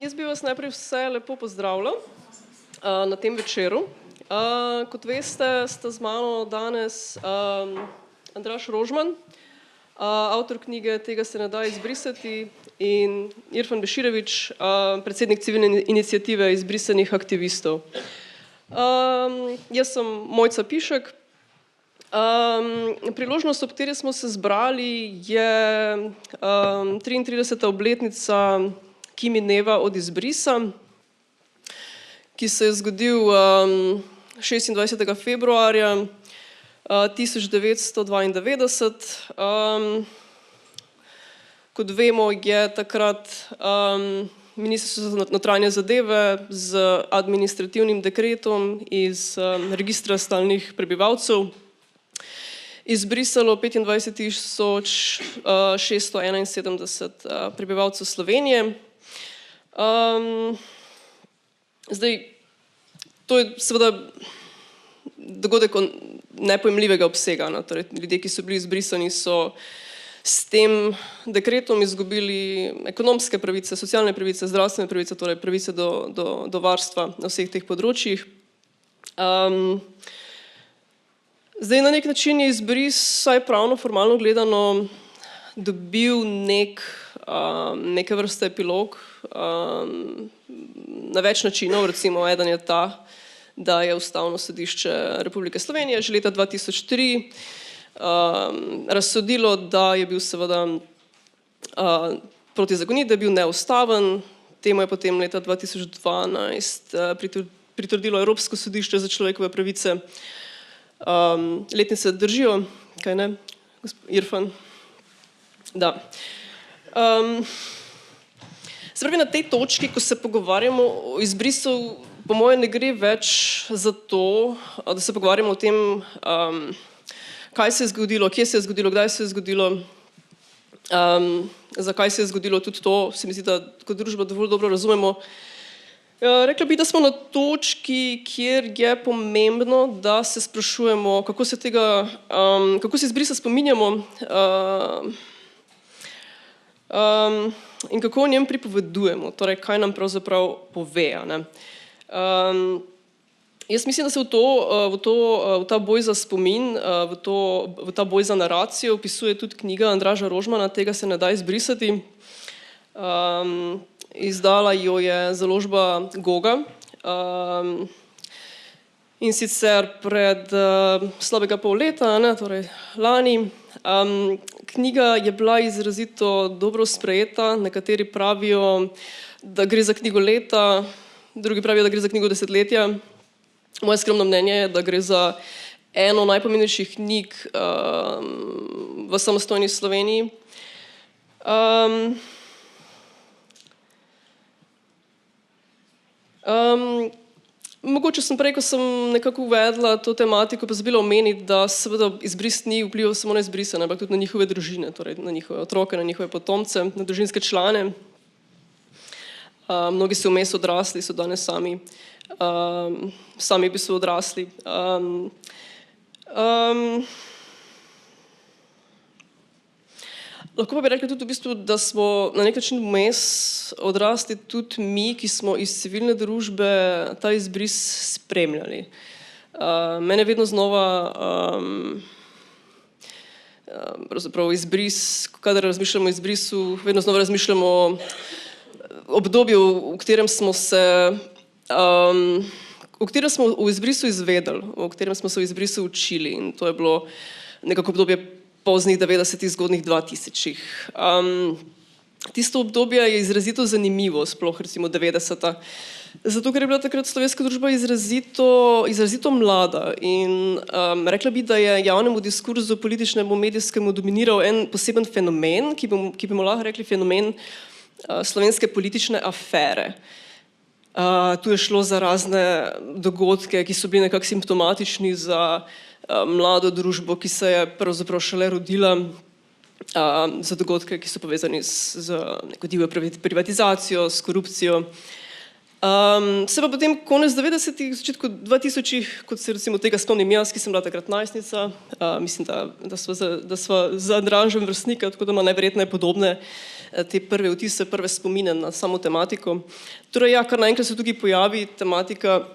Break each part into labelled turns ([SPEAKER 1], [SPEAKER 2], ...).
[SPEAKER 1] Jaz bi vas najprej vse lepo pozdravila na tem večeru. Kot veste, sta z mano danes Andraž Rožman, avtor knjige Tega se ne da izbrisati, in Irfan Beširević, predsednik civilne iniciative izbrisanih aktivistov. Jaz sem Mojca Pišek. Priložnost, ob kateri smo se zbrali, je 33. obletnica Kimineva od izbrisa, ki se je zgodil 26. februarja 1992. Kot vemo, je takrat Ministrstvo za notranje zadeve z administrativnim dekretom iz registra stalnih prebivalcev izbrisalo 25.671 prebivalcev Slovenije. To je seveda dogodek nepojmljivega obsega. Torej, ljudje, ki so bili izbrisani, so s tem dekretom izgubili ekonomske pravice, socialne pravice, zdravstvene pravice, torej pravice do varstva na vseh teh področjih. Na nek način je izbris, vsaj pravno, formalno gledano, dobil neke vrste epilog na več načinov. Recimo, eden je ta, da je Ustavno sodišče Republike Slovenije že leta 2003 razsodilo, da je bil seveda protizakonit, da je bil neustaven. Temu je potem leta 2012 pritrdilo Evropsko sodišče za človekove pravice. Letnice držijo, kaj ne, gospod Irfan? Da. Se pravi, na tej točki, ko se pogovarjamo o izbrisu, po mojem ne gre več za to, da se pogovarjamo o tem, kaj se je zgodilo, kje se je zgodilo, kdaj se je zgodilo, zakaj se je zgodilo. Tudi to se mi zdi, da kot družba dovolj dobro razumemo. Rekla bi, da smo na točki, kjer je pomembno, da se sprašujemo, kako se izbrisa spominjamo in kako o njem pripovedujemo, torej kaj nam pravzaprav pove. Jaz mislim, da se v ta boj za spomin, v ta boj za naracijo vpisuje tudi knjiga Andraža Rožmana Tega se ne da izbrisati. Izdala jo je založba Goga, in sicer pred slabega pol leta, torej lani. Knjiga je bila izrazito dobro sprejeta. Nekateri pravijo, da gre za knjigo leta, drugi pravijo, da gre za knjigo desetletja. Moje skromno mnenje je, da gre za eno najpomembnejših knjig v samostojni Sloveniji. Mogoče sem prej, ko sem nekako uvedla to tematiko, pozabila omeniti, da seveda izbris ni vplival samo na izbrisane, ampak tudi na njihove družine, torej na njihove otroke, na njihove potomce, na družinske člane. Mnogi so vmes odrasli, so danes sami v bistvu odrasli. Lahko pa bi rekli tudi v bistvu, da smo na nek način vmes odrasli tudi mi, ki smo iz civilne družbe ta izbris spremljali. Mene vedno znova pravzaprav izbris, kadar razmišljamo o izbrisu, vedno znova razmišljamo o obdobju, v katerem smo o izbrisu izvedeli, o katerem smo se o izbrisu učili, in to je bilo nekako obdobje poznih 90-ih, zgodnjih 2000-ih. Tisto obdobje je izrazito zanimivo, sploh recimo 90-ta, zato ker je bila takrat slovenska družba izrazito mlada, in rekla bi, da je javnemu diskurzu, političnemu, medijskemu dominiral en poseben fenomen, ki bi mu lahko rekli fenomen slovenske politične afere. Tu je šlo za razne dogodke, ki so bili nekako simptomatični za mlado družbo, ki se je pravzaprav šele rodila, za dogodke, ki so povezani z neko divjo privatizacijo, s korupcijo. Se pa potem konec 90-ih, začetku 2000-ih, kot se recimo tega spomnim jaz, ki sem bila takrat najstnica, mislim, da sva z Andražem vrstnika, tako da ima najverjetneje podobne te prve vtise, prve spomine na samo tematiko. Torej, ja, kar naenkrat se tukaj pojavi tematika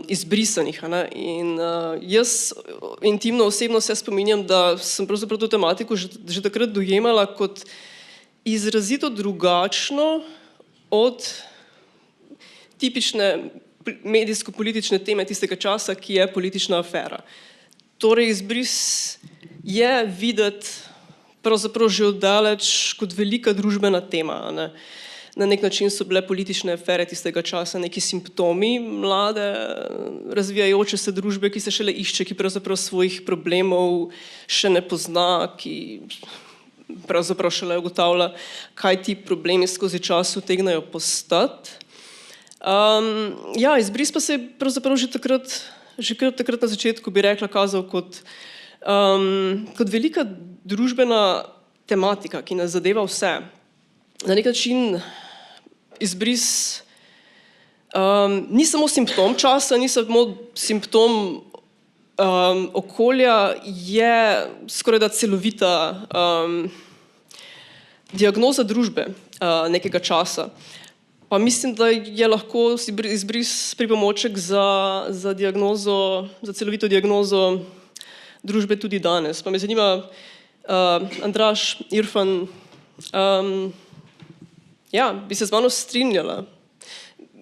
[SPEAKER 1] izbrisanih. In jaz intimno osebno se spominjam, da sem pravzaprav to tematiko že takrat dojemala kot izrazito drugačno od tipične medijsko-politične teme tistega časa, ki je politična afera. Torej, izbris je videti pravzaprav že oddaleč kot velika družbena tema. Na nek način so bile politične afere tistega časa neki simptomi mlade, razvijajoče se družbe, ki se šele išče, ki pravzaprav svojih problemov še ne pozna, ki pravzaprav šele ugotavlja, kaj ti problemi skozi čas utegnejo postati. Ja, izbris pa se je pravzaprav že takrat na začetku, bi rekla, kazal kot velika družbena tematika, ki nas zadeva vse. Na nek način izbris ni samo simptom časa, ni samo simptom okolja, je skorajda celovita diagnoza družbe nekega časa. Pa mislim, da je lahko izbris pripomoček za celovito diagnozo družbe tudi danes. Pa me zanima, Andraž, Irfan, ja, bi se z mano strinjala.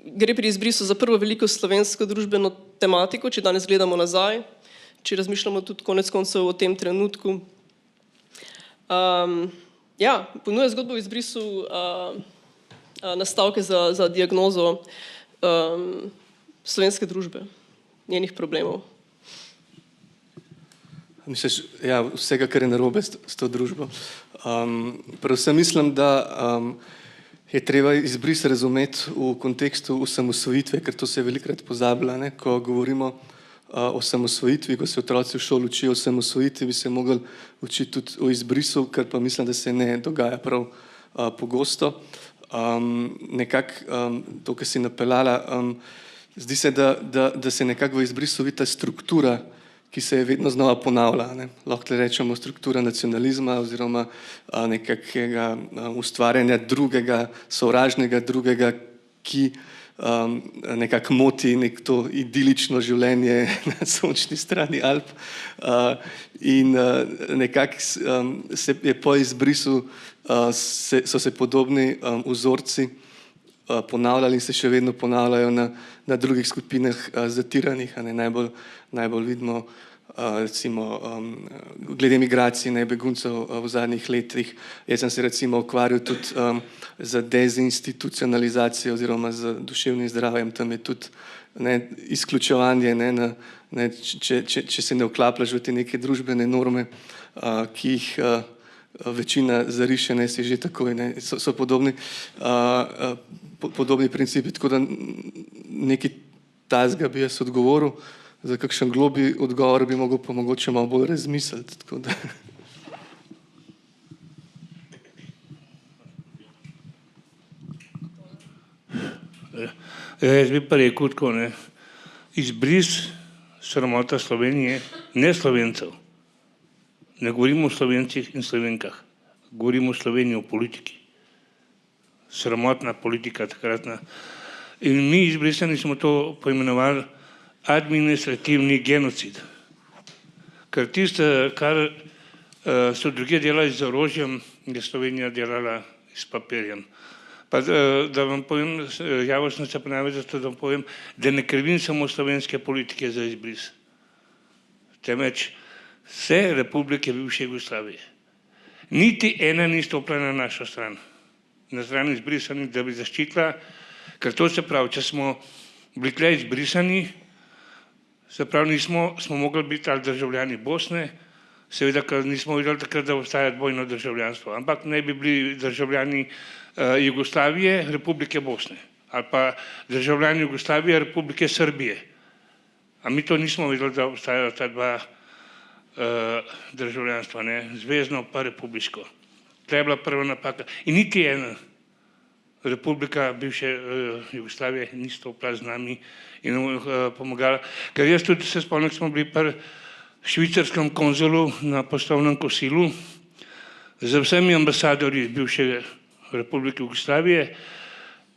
[SPEAKER 1] Gre pri izbrisu za prvo veliko slovensko družbeno tematiko, če danes gledamo nazaj, če razmišljamo tudi konec koncev o tem trenutku. Ja, ponuja zgodbo o izbrisu nastavke za diagnozo slovenske družbe, njenih problemov.
[SPEAKER 2] Misliš, ja, vsega, kar je narobe s to družbo. Predvsem mislim, da je treba izbris razumeti v kontekstu osamosvojitve, ker to se velikokrat pozablja, ko govorimo o osamosvojitvi, ko se otroci v šoli učijo o osamosvojitvi, bi se mogli učiti tudi o izbrisu, kar pa mislim, da se ne dogaja prav pogosto. Nekako to, kar si napeljala, zdi se, da se nekako v izbrisu vidi ta struktura, ki se je vedno znova ponavlja. Lahko rečemo struktura nacionalizma oziroma nekakega ustvarjanja drugega, sovražnega drugega, ki nekako moti to idilično življenje na sončni strani Alp. In nekako je po izbrisu so se podobni vzorci ponavljali in se še vedno ponavljajo na drugih skupinah zatiranih. Najbolj vidimo recimo glede migracij, beguncev v zadnjih letih. Jaz sem se recimo ukvarjal tudi z dezinstitucionalizacijo oziroma z duševnim zdravjem. Tam je tudi izključevanje, če se ne vklapljaš v te neke družbene norme, ki jih večina zariše, si že takoj. So podobni principi, tako da nekaj tazga bi jaz odgovoril, za kakšen globi odgovor bi mogel pa mogoče malo bolj razmisliti.
[SPEAKER 3] Jaz bi pa rekel tako, izbris sramota Slovenije, ne Slovencev. Ne govorimo o Slovencih in Slovenkah, govorimo o Sloveniji, o politiki. Sramotna politika takratna. In mi izbrisani smo to poimenovali administrativni genocid. Ker tisto, kar so druge delali z orožjem, je Slovenija delala s papirjem. Pa da vam povem, javil sem se pa največ zato, da vam povem, da ne krivim samo slovenske politike za izbris. Temveč vse republike bivše Jugoslavije. Niti ena ni stopila na našo stran. Na stran izbrisanih, da bi zaščitila, ker to se pravi, če smo bili tle izbrisani, se pravi, smo mogli biti ali državljani Bosne, seveda, ker nismo videli takrat, da obstaja dvojno državljanstvo, ampak naj bi bili državljani Jugoslavije, Republike Bosne, ali pa državljani Jugoslavije, Republike Srbije. A mi to nismo videli, da obstajajo ta dva državljanstva, zvezno pa republiško. To je bila prva napaka. In niti ena republika bivše Jugoslavije ni stopila z nami in pomagala. Ker jaz tudi se spomnim, smo bili pri švicarskem konzulu na poslovnem kosilu z vsemi ambasadorji bivše Republike Jugoslavije.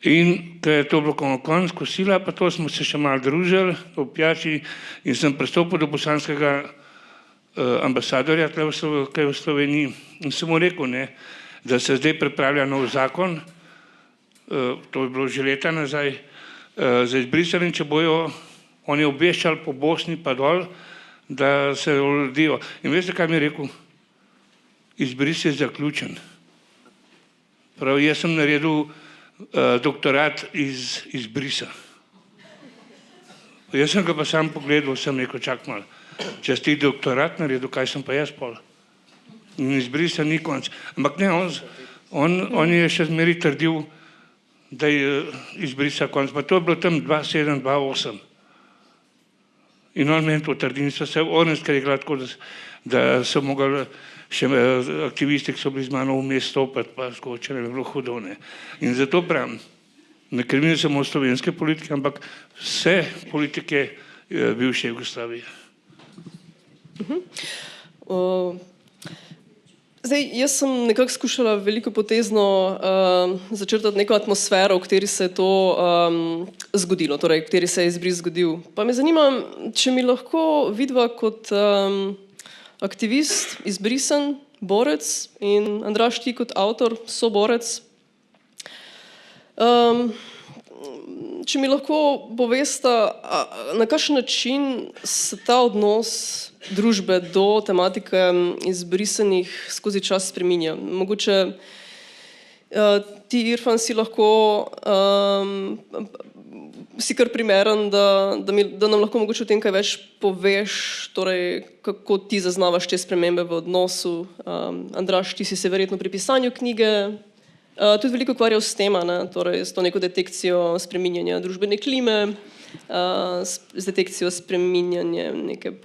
[SPEAKER 3] In ko je to bilo konec kosila, pa to smo se še malo družili v pijači in sem pristopil do bosanskega ambasadorja tukaj v Sloveniji in sem mu rekel, ne, da se zdaj pripravlja nov zakon, to je bilo že leta nazaj, za izbrisanje, če bojo oni obveščali po Bosni pa dol, da se uredijo. In veste, kaj mi je rekel? Izbris je zaključen. Prav, jaz sem naredil doktorat iz izbrisa. Jaz sem ga pa sam pogledal, sem rekel, čak malo, če si doktorat naredil, kaj sem pa jaz pol? In izbrisa ni konc. Ampak ne, on je še zmeri trdil, da je izbrisa konc. Pa to je bilo tam 2007, 2008. In on meni to trdi. In so se orneskregla tako, da so mogli še aktivisti, ki so bili z mano vmes stopati, pa skočili, je bilo hudo, ne. In zato pravim, ne krivim samo slovenske politike, ampak vse politike bivše Jugoslavije.
[SPEAKER 1] Zdaj, jaz sem nekako skušala velikopotezno začrtati neko atmosfero, v kateri se je to zgodilo, torej v kateri se je izbris zgodil. Pa me zanima, če mi lahko vidva kot aktivist, izbrisen, borec in Andraž, ti kot avtor, soborec, če mi lahko povesta, na kakšen način se ta odnos družbe do tematike izbrisanih skozi čas spreminja. Mogoče ti, Irfan, si lahko si kar primeren, da nam lahko mogoče o tem kaj več poveš, torej kako ti zaznavaš te spremembe v odnosu. Andraž, ti si se verjetno pri pisanju knjige tudi veliko ukvarjal s tem, torej s to neko detekcijo spreminjanja družbene klime, z detekcijo spreminjanja nekega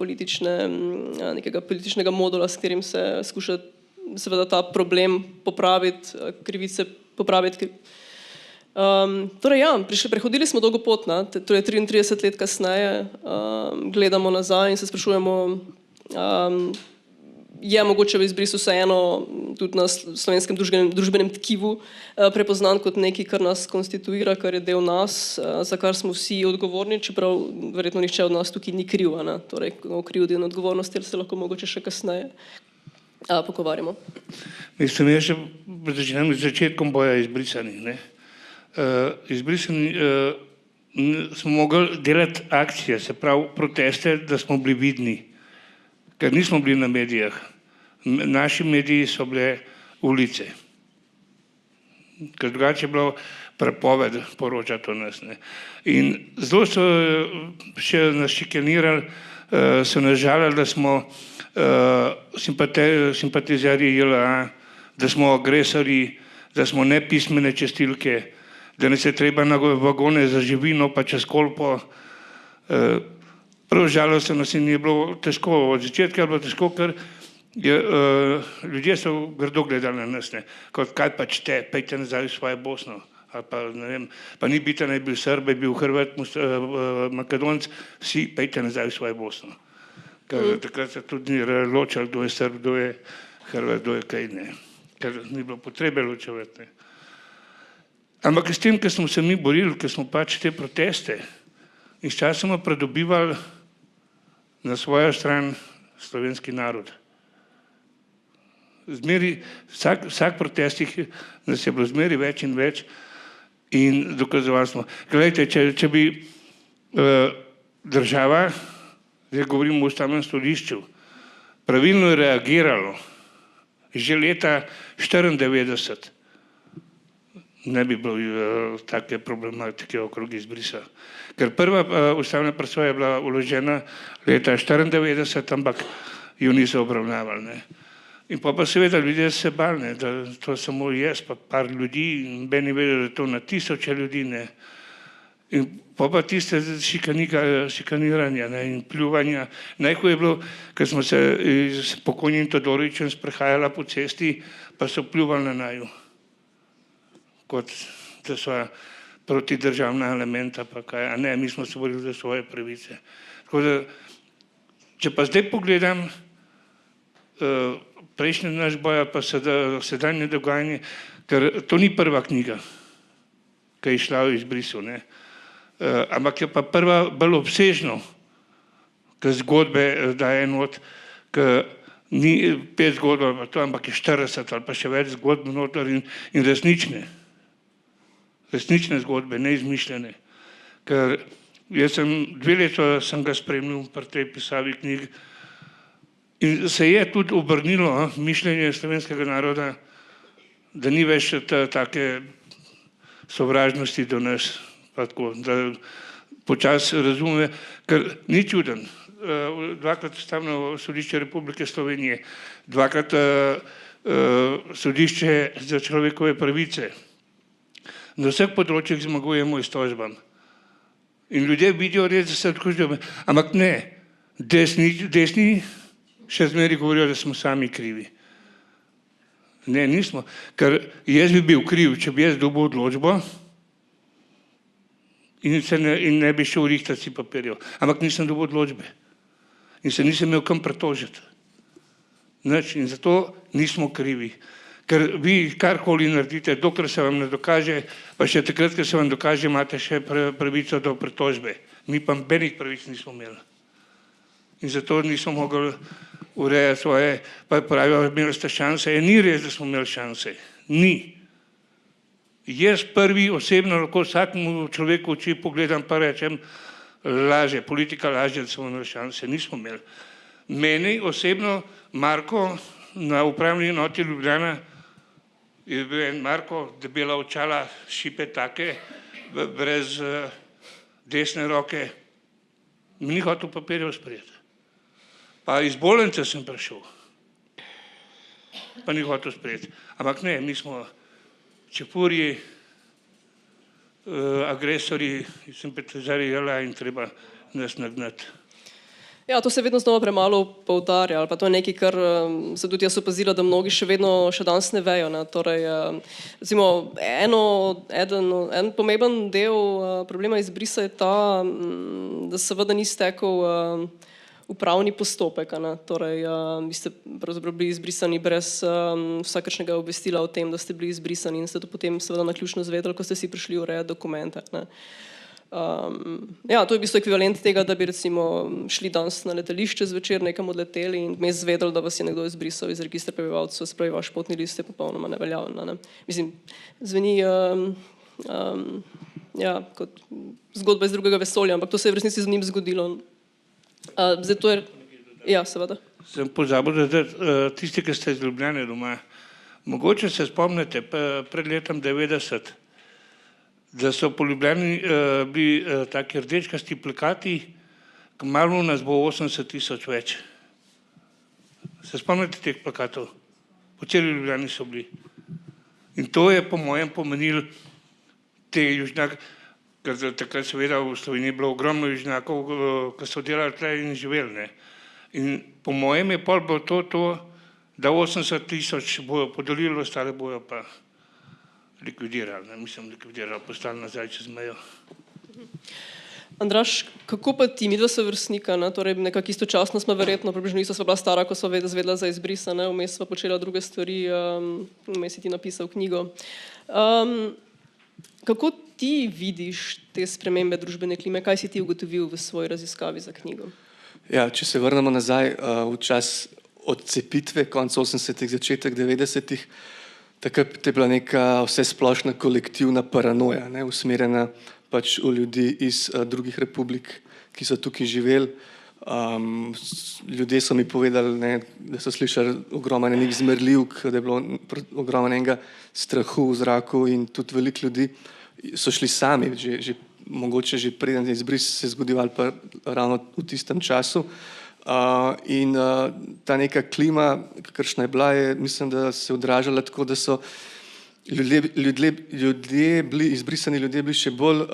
[SPEAKER 1] političnega modula, s katerim se skuša seveda ta problem popraviti, krivice popraviti. Torej ja, prehodili smo dolgo pot, torej 33 let kasneje gledamo nazaj in se sprašujemo, je mogoče v izbrisu vseeno tudi na slovenskem družbenem tkivu prepoznan kot nekaj, kar nas konstituira, kar je del nas, za kar smo vsi odgovorni, čeprav verjetno nihče od nas tukaj ni kriv, torej o krivdi in odgovornosti, ali se lahko mogoče še kasneje pogovarjamo.
[SPEAKER 3] Mislim, jaz še začnem z začetkom boja izbrisanih. Izbrisani smo mogli delati akcije, se pravi proteste, da smo bili vidni, ker nismo bili na medijah. Naši mediji so bile ulice, ker drugače je bilo prepoved poročati o nas. In zelo so še nas šikanirali, so nas žalili, da smo simpatizerji JLA, da smo agresorji, da smo nepismene čistilke, da nas je treba na vagone za živino pa čez Kolpo. Prav žalilo se nas in je bilo težko, od začetka je bilo težko, ker ljudje so grdo gledali na nas, kot kaj pač te, pejte nazaj v svojo Bosno, ali pa ne vem, pa ni biti, naj bil Srb, bil Hrvat, Makedonc, vsi pejte nazaj v svojo Bosno. Ker takrat se tudi ni ločal, kdo je Srb, kdo je Hrvat, kdo je kaj, ker ni bilo potrebe ločevati. Ampak s tem, ker smo se mi borili, ker smo pač te proteste in sčasoma pridobivali na svojo stran slovenski narod. Zmeri, vsak protest nas je bilo zmeri več in več in dokazovali smo. Glejte, če bi država, zdaj govorimo o Ustavnem sodišču, pravilno reagiralo že leta 1994, ne bi bilo take problematike okrog izbrisa. Ker prva ustavna presoja je bila vložena leta 1994, ampak jo niso obravnavali. In pa seveda ljudje se bali, da to samo jaz, pa par ljudi, in meni vedeli, da je to na tisoče ljudi. In pa tiste šikaniranja in pljuvanja. Najhuje je bilo, ker smo se s pokojnim Todorićem sprehajala po cesti, pa so pljuvali na naju, kot da so protidržavna elementa, pa kaj, a ne, mi smo se borili za svoje pravice. Tako da, če pa zdaj pogledam, prejšnji naš boj, pa sedanje dogajanje, ker to ni prva knjiga, ki je šla v izbrisu, ne. Ampak je pa prva bolj obsežno, ki zgodbe daje not, ki ni 5 zgodb ali pa to, ampak je 40 ali pa še več zgodb noter in resnične. Resnične zgodbe, neizmišljene. Ker jaz sem 2 leta sem ga spremljal pri tej pisavi knjig in se je tudi obrnilo mišljenje slovenskega naroda, da ni več take sovražnosti do nas, pa tako, da počasi razume, ker ni čuden. 2-krat Ustavno sodišče Republike Slovenije, 2-krat sodišče za človekove pravice. Na vseh področjih zmagujemo s tožbami. In ljudje vidijo res, da se odkužijo, ampak ne, desni še zmeraj govorijo, da smo sami krivi. Ne, nismo, ker jaz bi bil kriv, če bi jaz dobil odločbo in ne bi šel rihtati si papirjev, ampak nisem dobil odločbe in se nisem imel kam pritožiti. Nič, in zato nismo krivi. Ker vi karkoli naredite, dokler se vam ne dokaže, pa še takrat, ko se vam dokaže, imate še pravico do pritožbe. Mi pa nobenih pravic nismo imeli. In zato nismo mogli urejati svoje, pa pravijo, imeli ste šanse. Ni res, da smo imeli šanse. Ni. Jaz prvi osebno lahko vsakemu človeku v oči pogledam pa rečem, laže, politika laže, da smo imeli šanse. Nismo imeli. Meni osebno Marko na upravni enoti Ljubljana je bil en Marko, debela očala, šipe take, brez desne roke. Mi ni hotel papirjev sprejeti. Pa iz bolnice sem prišel. Pa ni hotel sprejeti. Ampak ne, mi smo čepurji, agresorji, simpatizerji JLA in treba nas nagnati.
[SPEAKER 1] Ja, to se vedno znova premalo poudarja, ali pa to je nekaj, kar se tudi jaz opazila, da mnogi še danes ne vejo. Ne. Torej, recimo, en pomemben del problema izbrisa je ta, da seveda ni stekel upravni postopek. Ne. Torej, vi ste pravzaprav bili izbrisani brez vsakršnega obvestila o tem, da ste bili izbrisani in ste to potem seveda naključno zvedeli, ko ste si prišli urejati dokumente. Ne. Ja, to je v bistvu ekvivalent tega, da bi recimo šli danes na letališče zvečer, nekam odleteli in vmes zvedeli, da vas je nekdo izbrisal iz registra prebivalcev, se pravi, vaš potni list je popolnoma neveljaven. Ne. Mislim, zveni ja, kot zgodba iz drugega vesolja, ampak to se je v resnici z njim zgodilo. Zdaj to je, ja, seveda.
[SPEAKER 3] Sem pozabil, da tisti, ki ste iz Ljubljane doma, mogoče se spomnite pred letom 90, da so po Ljubljani bili taki rdečkasti plakati, kmalu nas bo 80,000 več. Se spomnite teh plakatov? Po celi Ljubljani so bili. In to je po mojem pomenil te južnjake, ker takrat seveda v Sloveniji je bilo ogromno južnjakov, ki so delali tle in živeli. Ne. In po mojem je pol bilo to, da 80,000 bojo podelili, ostale bojo pa likvidirali, ne, mislim, likvidirali, postali nazaj čez mejo.
[SPEAKER 1] Andraž, kako pa ti, midva sovrstnika, torej nekako istočasno smo verjetno, približno isto sva bila stara, ko sva zvedela za izbris, vmes sva počela druge stvari, vmes si ti napisal knjigo. Kako ti vidiš te spremembe družbene klime, kaj si ti ugotovil v svoji raziskavi za knjigo?
[SPEAKER 2] Ja, če se vrnemo nazaj v čas odcepitve, konec 80-ih, začetek 90-ih, takrat je bila neka vsesplošna kolektivna paranoja, ne, usmerjena pač v ljudi iz drugih republik, ki so tukaj živeli. Ljudje so mi povedali, ne, da so slišali ogromno enih zmerljivk, da je bilo ogromno enega strahu v zraku in tudi veliko ljudi so šli sami, mogoče že preden je izbris se zgodil ali pa ravno v tistem času. In ta neka klima, kakršna je bila, je, mislim, da se odražala tako, da so ljudje bili, izbrisani ljudje bili še bolj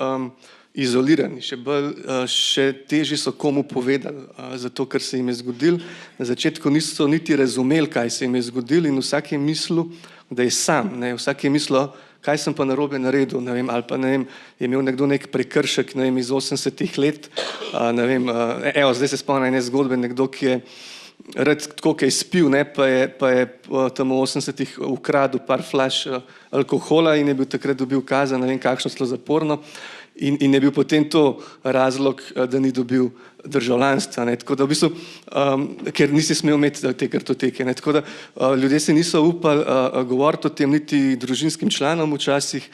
[SPEAKER 2] izolirani, še težje so komu povedali, zato ker se jim je zgodilo. Na začetku niso niti razumeli, kaj se jim je zgodilo in vsak je mislil, da je sam, ne, vsak je mislil, kaj sem pa narobe naredil, ne vem, ali pa ne vem, je imel nekdo nek prekršek, ne vem, iz 80-ih let, ne vem, evo, zdaj se spomnim ene zgodbe, nekdo, ki je rad tako kaj spil, ne, pa je tam v 80-ih ukradel par flaš alkohola in je bil takrat dobil kazen, ne vem kakšno celo zaporno in je bil potem to razlog, da ni dobil državljanstva, ne, tako da v bistvu, ker nisi smel imeti te kartoteke, ne, tako da ljudje se niso upali govoriti o tem niti družinskim članom včasih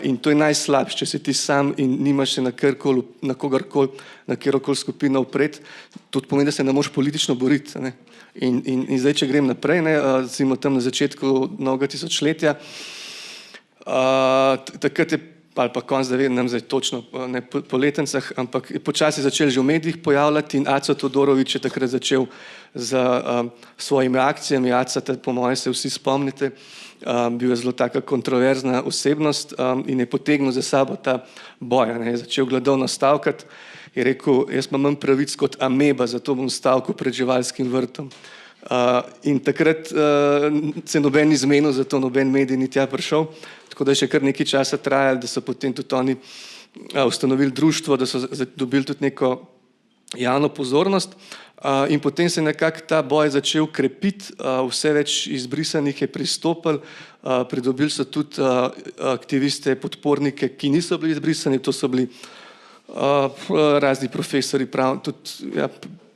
[SPEAKER 2] in to je najslabše, če si ti sam in nimaš se na kogarkoli, na kjerokoli skupino upret, to pomeni, da se ne moreš politično boriti, ne. In zdaj, če grem naprej, ne, recimo tam na začetku novega tisočletja, takrat je ali pa konc, da vem zdaj točno ne po letnicah, ampak je počasi začel že v medijih pojavljati in Aco Todorović je takrat začel z svojimi akcijami. Aca, po mojem se vsi spomnite, bil je zelo taka kontroverzna osebnost in je potegnil za sabo ta boj, ne, je začel gladovno stavkati, je rekel, jaz imam pravic kot ameba, zato bom stavkal pred živalskim vrtom. In takrat se noben ni zmenil, zato noben medij ni tja prišel, tako da je še kar nekaj časa trajalo, da so potem tudi oni ustanovili društvo, da so dobili tudi neko javno pozornost in potem se nekako ta boj začel krepiti, vse več izbrisanih je pristopili, pridobili so tudi aktiviste, podpornike, ki niso bili izbrisani, to so bili razni profesori,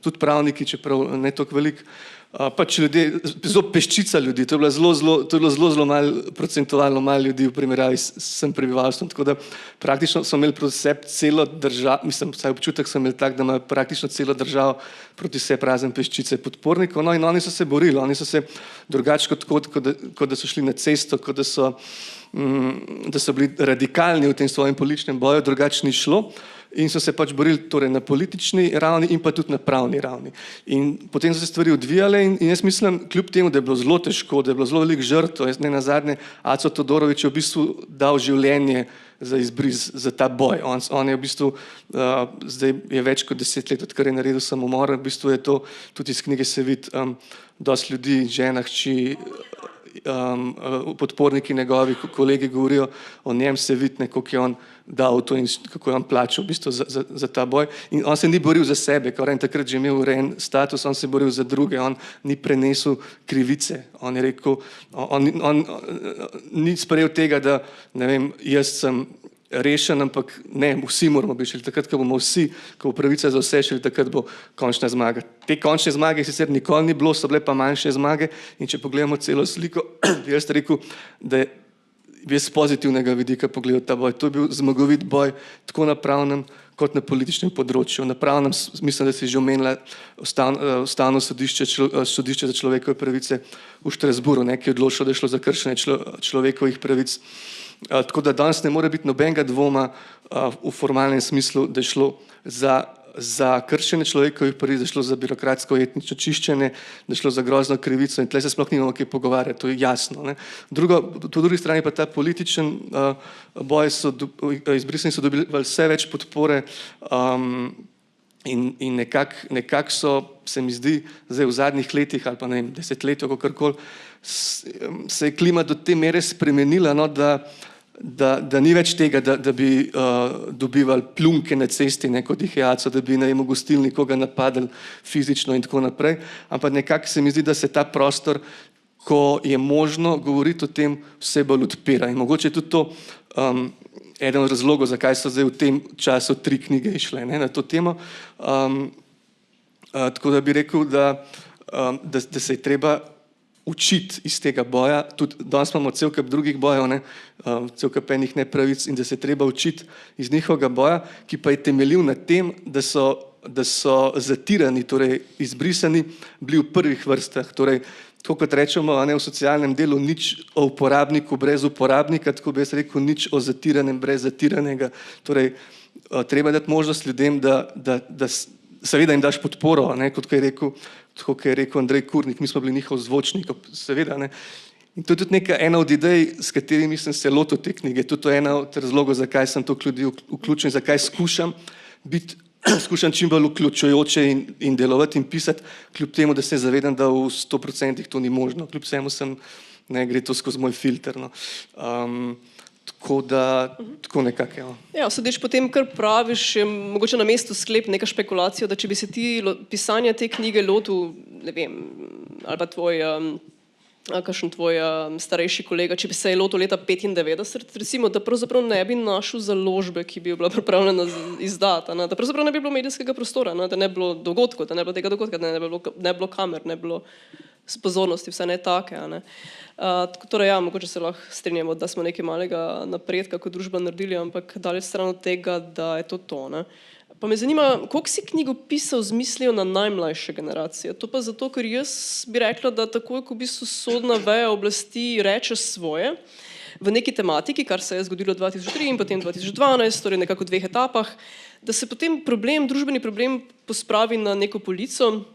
[SPEAKER 2] tudi pravniki, čeprav ne toliko veliko, pač ljudje, zelo peščica ljudi, to je bilo zelo malo, procentualno malo ljudi v primerjavi s vsem prebivalstvom, tako da praktično so imeli proti sebi celo državo, mislim, vsaj občutek so imeli tak, da imajo praktično celo državo proti sebi razen peščice podpornikov, no in oni so se borili, oni so se drugače kot da so šli na cesto, kot da so bili radikalni v tem svojem političnem boju, drugače ni šlo. In so se pač borili torej na politični ravni in pa tudi na pravni ravni. In potem so se stvari odvijale in jaz mislim, kljub temu, da je bilo zelo težko, da je bilo zelo veliko žrtev, jaz ne nazadnje, Aco Todorović je v bistvu dal življenje za izbris, za ta boj. On je v bistvu, zdaj je več kot 10 let, odkar je naredil samomor, v bistvu je to, tudi iz knjige se vidi, dosti ljudi, žena, hči, podporniki njegovi, kolegi govorijo o njem, se vidi, koliko je on dal to in kako je on plačal v bistvu za ta boj. In on se ni boril za sebe, ker on takrat že imel urejen status, on se je boril za druge, on ni prenesel krivice, on je rekel, on ni sprejel tega, da ne vem, jaz sem rešen, ampak ne, vsi moramo biti šli, takrat, ko bomo vsi, ko bo pravica za vse šli, takrat bo končna zmaga. Te končne zmage sicer nikoli ni bilo, so bile pa manjše zmage in če pogledamo celo sliko, bi jaz rekel, da je z pozitivnega vidika pogledal ta boj. To je bil zmagovit boj tako na pravnem kot na političnem področju. Na pravnem, mislim, da si že omenila Ustavno sodišče za človekove pravice v Štrasburu, ki je odločilo, da je šlo za kršenje človekovih pravic. Tako da danes ne more biti nobenega dvoma v formalnem smislu, da je šlo za kršenje človekovih pravic, da je šlo za birokratsko etnično čiščenje, da je šlo za grozno krivico in tle se sploh nimamo kaj pogovarjati, to je jasno, ne. Po drugi strani pa ta političen boj, izbrisani so dobili vse več podpore in nekako so, se mi zdi, zdaj v zadnjih letih ali pa ne vem, desetletju, kakorkoli, se je klima do te mere spremenila, no, da ni več tega, da bi dobivali pljunke na cesti, kot jih je Aco, da bi v gostilni koga napadali fizično in tako naprej, ampak nekako se mi zdi, da se ta prostor, ko je možno govoriti o tem, vse bolj odpira. In mogoče je tudi to eden od razlogov, zakaj so zdaj v tem času 3 knjige išle na to temo. Tako da bi rekel, da se je treba učiti iz tega boja, tudi danes imamo cel kup drugih bojev, cel kup enih nepravic in da se je treba učiti iz njihovega boja, ki pa je temeljil na tem, da so zatirani, torej izbrisani, bili v prvih vrstah, torej tako kot rečemo v socialnem delu, nič o uporabniku brez uporabnika, tako bi jaz rekel, nič o zatiranem brez zatiranega, torej treba dati možnost ljudem, da seveda jim daš podporo, kot je rekel Andrej Kurnik, mi smo bili njihov zvočnik, seveda. In to je tudi ena od idej, s katerimi sem se lotil te knjige, tudi to je ena od razlogov, zakaj sem to ljudi vključen, zakaj skušam čim bolj vključujoče in delovati in pisati, kljub temu, da se zavedam, da v 100% to ni možno, kljub vsemu gre to skozi moj filter. tako nekako.
[SPEAKER 1] Ja, sodeč po tem, kar praviš, je mogoče na mestu sklep neka špekulacija, da če bi se ti pisanja te knjige lotil, ne vem, ali pa kakšen tvoj starejši kolega, če bi se je lotil leta 1995, recimo, da pravzaprav ne bi našel založbe, ki bi jo bila pripravljena izdati, da pravzaprav ne bi bilo medijskega prostora, da ne bi bilo dogodkov, da ne bi bilo tega dogodka, da ne bi bilo kamer, ne bi bilo pozornosti, vse ne take. Torej, ja, mogoče se lahko strinjamo, da smo nekaj malega napredka kot družba naredili, ampak daleč stran od tega, da je to. Pa me zanima, koliko si knjigopisov zmislijo na najmlajše generacije? To pa zato, ker jaz bi rekla, da takoj, ko v bistvu sodna veja oblasti reče svoje v neki tematiki, kar se je zgodilo 2003 in potem 2012, torej nekako v 2 etapah, da se potem družbeni problem pospravi na neko polico,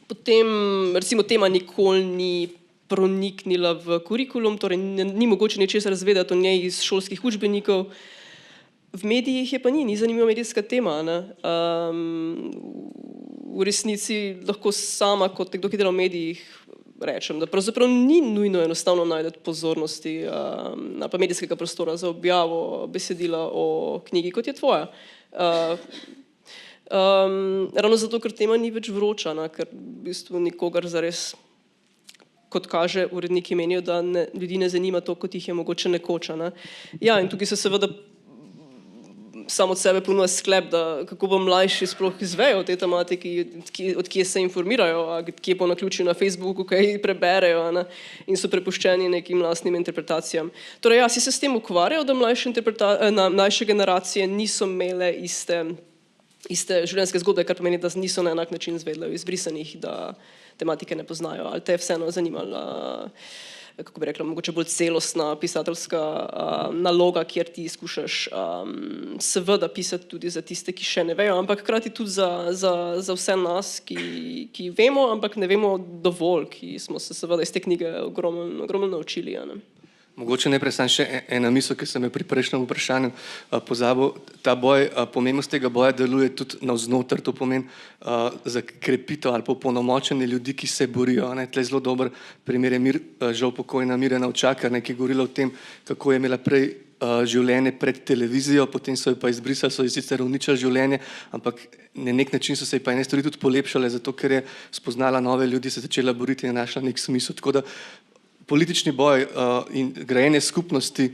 [SPEAKER 1] potem recimo tema nikoli ni proniknila v kurikulum, torej ni mogoče ničesar razvedeti o njej iz šolskih učbenikov. V medijih je pa ni zanimiva medijska tema. V resnici lahko sama, kot nekdo, ki dela v medijih, rečem, da pravzaprav ni nujno enostavno najti pozornosti ali pa medijskega prostora za objavo besedila o knjigi, kot je tvoja. Ravno zato, ker tema ni več vroča, ker v bistvu nikogar zares, kot kaže, uredniki menijo, da ljudi ne zanima to, kot jih je mogoče nekoč. Ja, in tukaj se seveda sam od sebe ponuja sklep, da kako bo mlajši sploh izvejo o tej tematiki, od kje se informirajo, kje po naključju na Facebooku, kaj preberejo in so prepuščeni nekim lastnim interpretacijam. Torej, ja, si se s tem ukvarjal, da mlajše generacije niso imele iste življenjske zgodbe, kar pomeni, da niso na enak način izvedle o izbrisanih, da tematike ne poznajo, ali te je vseeno zanimala, kako bi rekla, mogoče bolj celostna pisateljska naloga, kjer ti skušaš seveda pisati tudi za tiste, ki še ne vejo, ampak hkrati tudi za vse nas, ki vemo, ampak ne vemo dovolj, ki smo se seveda iz te knjige ogromno naučili.
[SPEAKER 2] Mogoče najprej samo še ena misel, ki sem jo pri prejšnjem vprašanju pozabil. Ta boj, pomembnost tega boja deluje tudi navznoter, to pomeni za krepitev ali pa opolnomočenje ljudi, ki se borijo. Tle zelo dober primer je žal pokojna Mirjana Ovčakar, ki je govorila o tem, kako je imela prej življenje pred televizijo, potem so jo pa izbrisali, so ji sicer uničili življenje, ampak na nek način so se ji pa ene stvari tudi polepšale, zato ker je spoznala nove ljudi, se začela boriti in je našla nek smisel. Tako da politični boj in grajenje skupnosti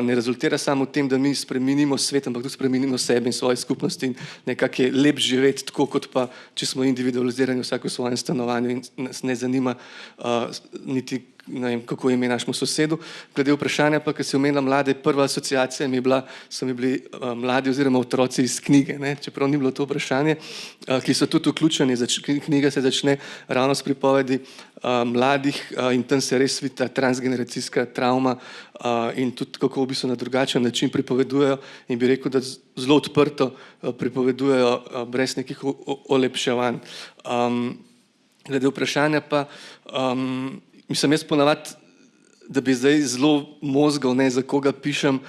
[SPEAKER 2] ne rezultira samo v tem, da mi spremenimo svet, ampak tudi spremenimo sebe in svoje skupnosti in nekako je lep živeti tako, kot pa, če smo individualizirani vsak v svojem stanovanju in nas ne zanima niti, ne vem, kako ime našemu sosedu. Glede vprašanja pa, ker si omenila mlade, prva asociacija so mi bili mladi oziroma otroci iz knjige, čeprav ni bilo to vprašanje, ki so tudi vključeni. Knjiga se začne ravno s pripovedi mladih in tam se res vidi ta transgeneracijska travma in tudi kako v bistvu na drugačen način pripovedujejo in bi rekel, da zelo odprto pripovedujejo brez nekih olepševanj. Glede vprašanja pa mislim, jaz ponavadi, da bi zdaj zelo mozgal, za koga pišem,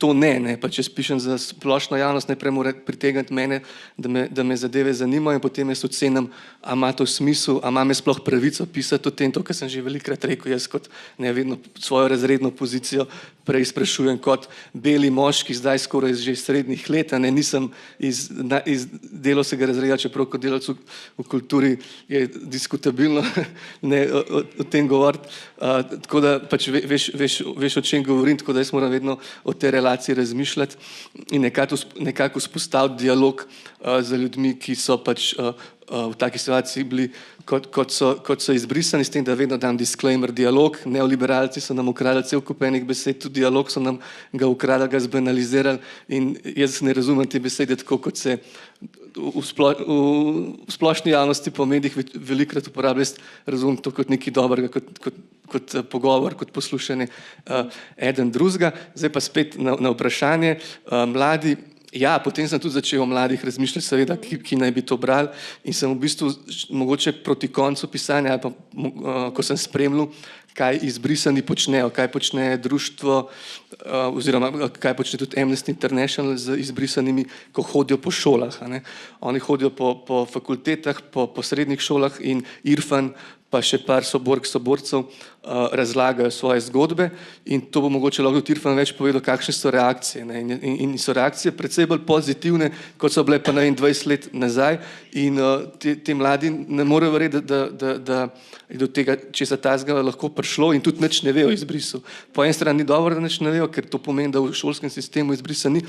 [SPEAKER 2] to ne, pa če pišem za splošno javnost, najprej mora pritegniti mene, da me zadeve zanimajo in potem jaz ocenim, a ima to smisel, a imam jaz sploh pravico pisati o tem, to, kar sem že velikokrat rekel, jaz kot vedno svojo razredno pozicijo prej sprašujem kot beli moški, zdaj skoraj že srednjih let, nisem iz delovskega razreda, čeprav kot delavec v kulturi je diskutabilno o tem govoriti, tako da pač veš, o čem govorim, tako da jaz moram vedno o tej relaciji razmišljati in nekako vzpostaviti dialog z ljudmi, ki so pač v taki situaciji bili, kot so izbrisani, s tem, da vedno dam disclaimer, dialog, neoliberalci so nam ukradali cel kup enih besed, tudi dialog so nam ga ukradali, ga zbanalizirali in jaz ne razumem te besede tako, kot se v splošni javnosti po medijih velikokrat uporablja, jaz razumem to kot nekaj dobrega, kot pogovor, kot poslušanje eden drugega. Zdaj pa spet na vprašanje, mladi. Ja, potem sem tudi začel o mladih razmišljati, seveda, ki naj bi to brali in sem v bistvu mogoče proti koncu pisanja, pa, ko sem spremljal, kaj izbrisani počnejo, kaj počne društvo oziroma kaj počne tudi Amnesty International z izbrisanimi, ko hodijo po šolah. Oni hodijo po fakultetah, po srednjih šolah in Irfan pa še par soborcev razlagajo svoje zgodbe in to bo mogoče lahko tudi Irfan več povedal, kakšne so reakcije. Ne? In so reakcije precej bolj pozitivne, kot so bile pa 20 let nazaj in ti mladi ne morejo verjeti, da je do tega česa tazga lahko prišlo in tudi nič ne vejo o izbrisu. Po eni strani ni dobro, da nič ne vejo, ker to pomeni, da v šolskem sistemu izbrisa ni.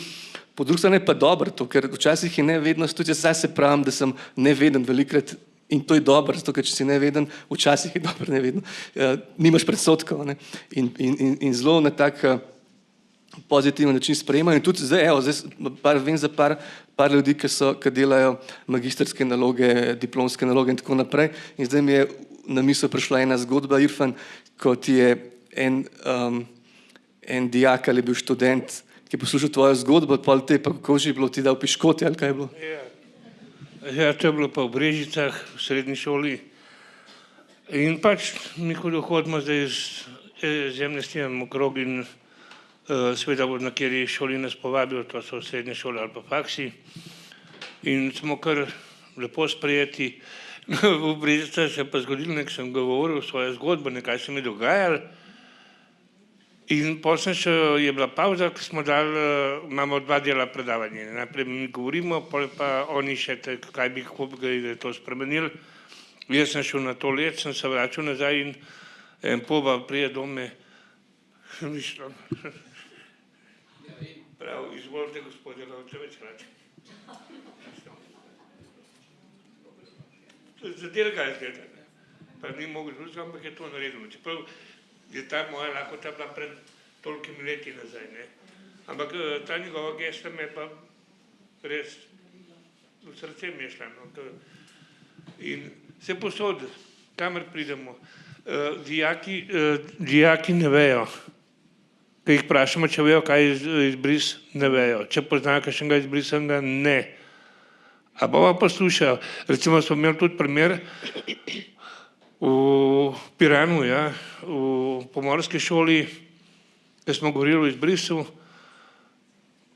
[SPEAKER 2] Po drugi strani pa dobro to, ker včasih je nevednost, tudi jaz se pravim, da sem neveden velikrat in to je dobro, zato ker če si neveden, včasih je dobro neveden, nimaš predsodkov, ne? In zelo na tak pozitiven način sprejemajo in tudi zdaj, vem za par ljudi, ki delajo magistrske naloge, diplomske naloge in tako naprej in zdaj mi je na misel prišla ena zgodba, Irfan, kot je en dijak ali je bil študent, ki je poslušal tvojo zgodbo, pol te pa kako že je bilo, ti dal piškoti ali kaj je bilo?
[SPEAKER 3] Ja, to je bilo pa v Brežicah, v srednji šoli. In pač mi hodimo zdaj z amnestijem okrog in seveda na kateri šoli nas povabijo, to so srednje šole ali pa faksi. In smo kar lepo sprejeti. V Brežicah se je pa zgodilo, nek sem govoril svojo zgodbo, nekaj se mi je dogajalo. In potem še je bila pauza, ko smo dali, imamo dva dela predavanja. Najprej mi govorimo, potem pa oni še, kaj bi to spremenili. Jaz sem šel na to let, sem se vračal nazaj in en poba prije dome. Mišljam. Prav, izvolite gospodje, lahko več reči. Zadel ga je zgleda. Pa ni mogel drugega, ampak je to naredilo. Čeprav je ta moja lakota bila pred tolikimi leti nazaj, ne. Ampak ta njegova gesta me pa res v srce mi je šla, no. In se posod, kamer pridemo, dijaki ne vejo, ko jih vprašamo, če vejo, kaj je izbris, ne vejo. Če poznajo kakšnega izbrisanega, ne. A bova poslušajo. Recimo smo imeli tudi primer, v Piranu, ja, v pomorski šoli, ko smo govorili o izbrisu,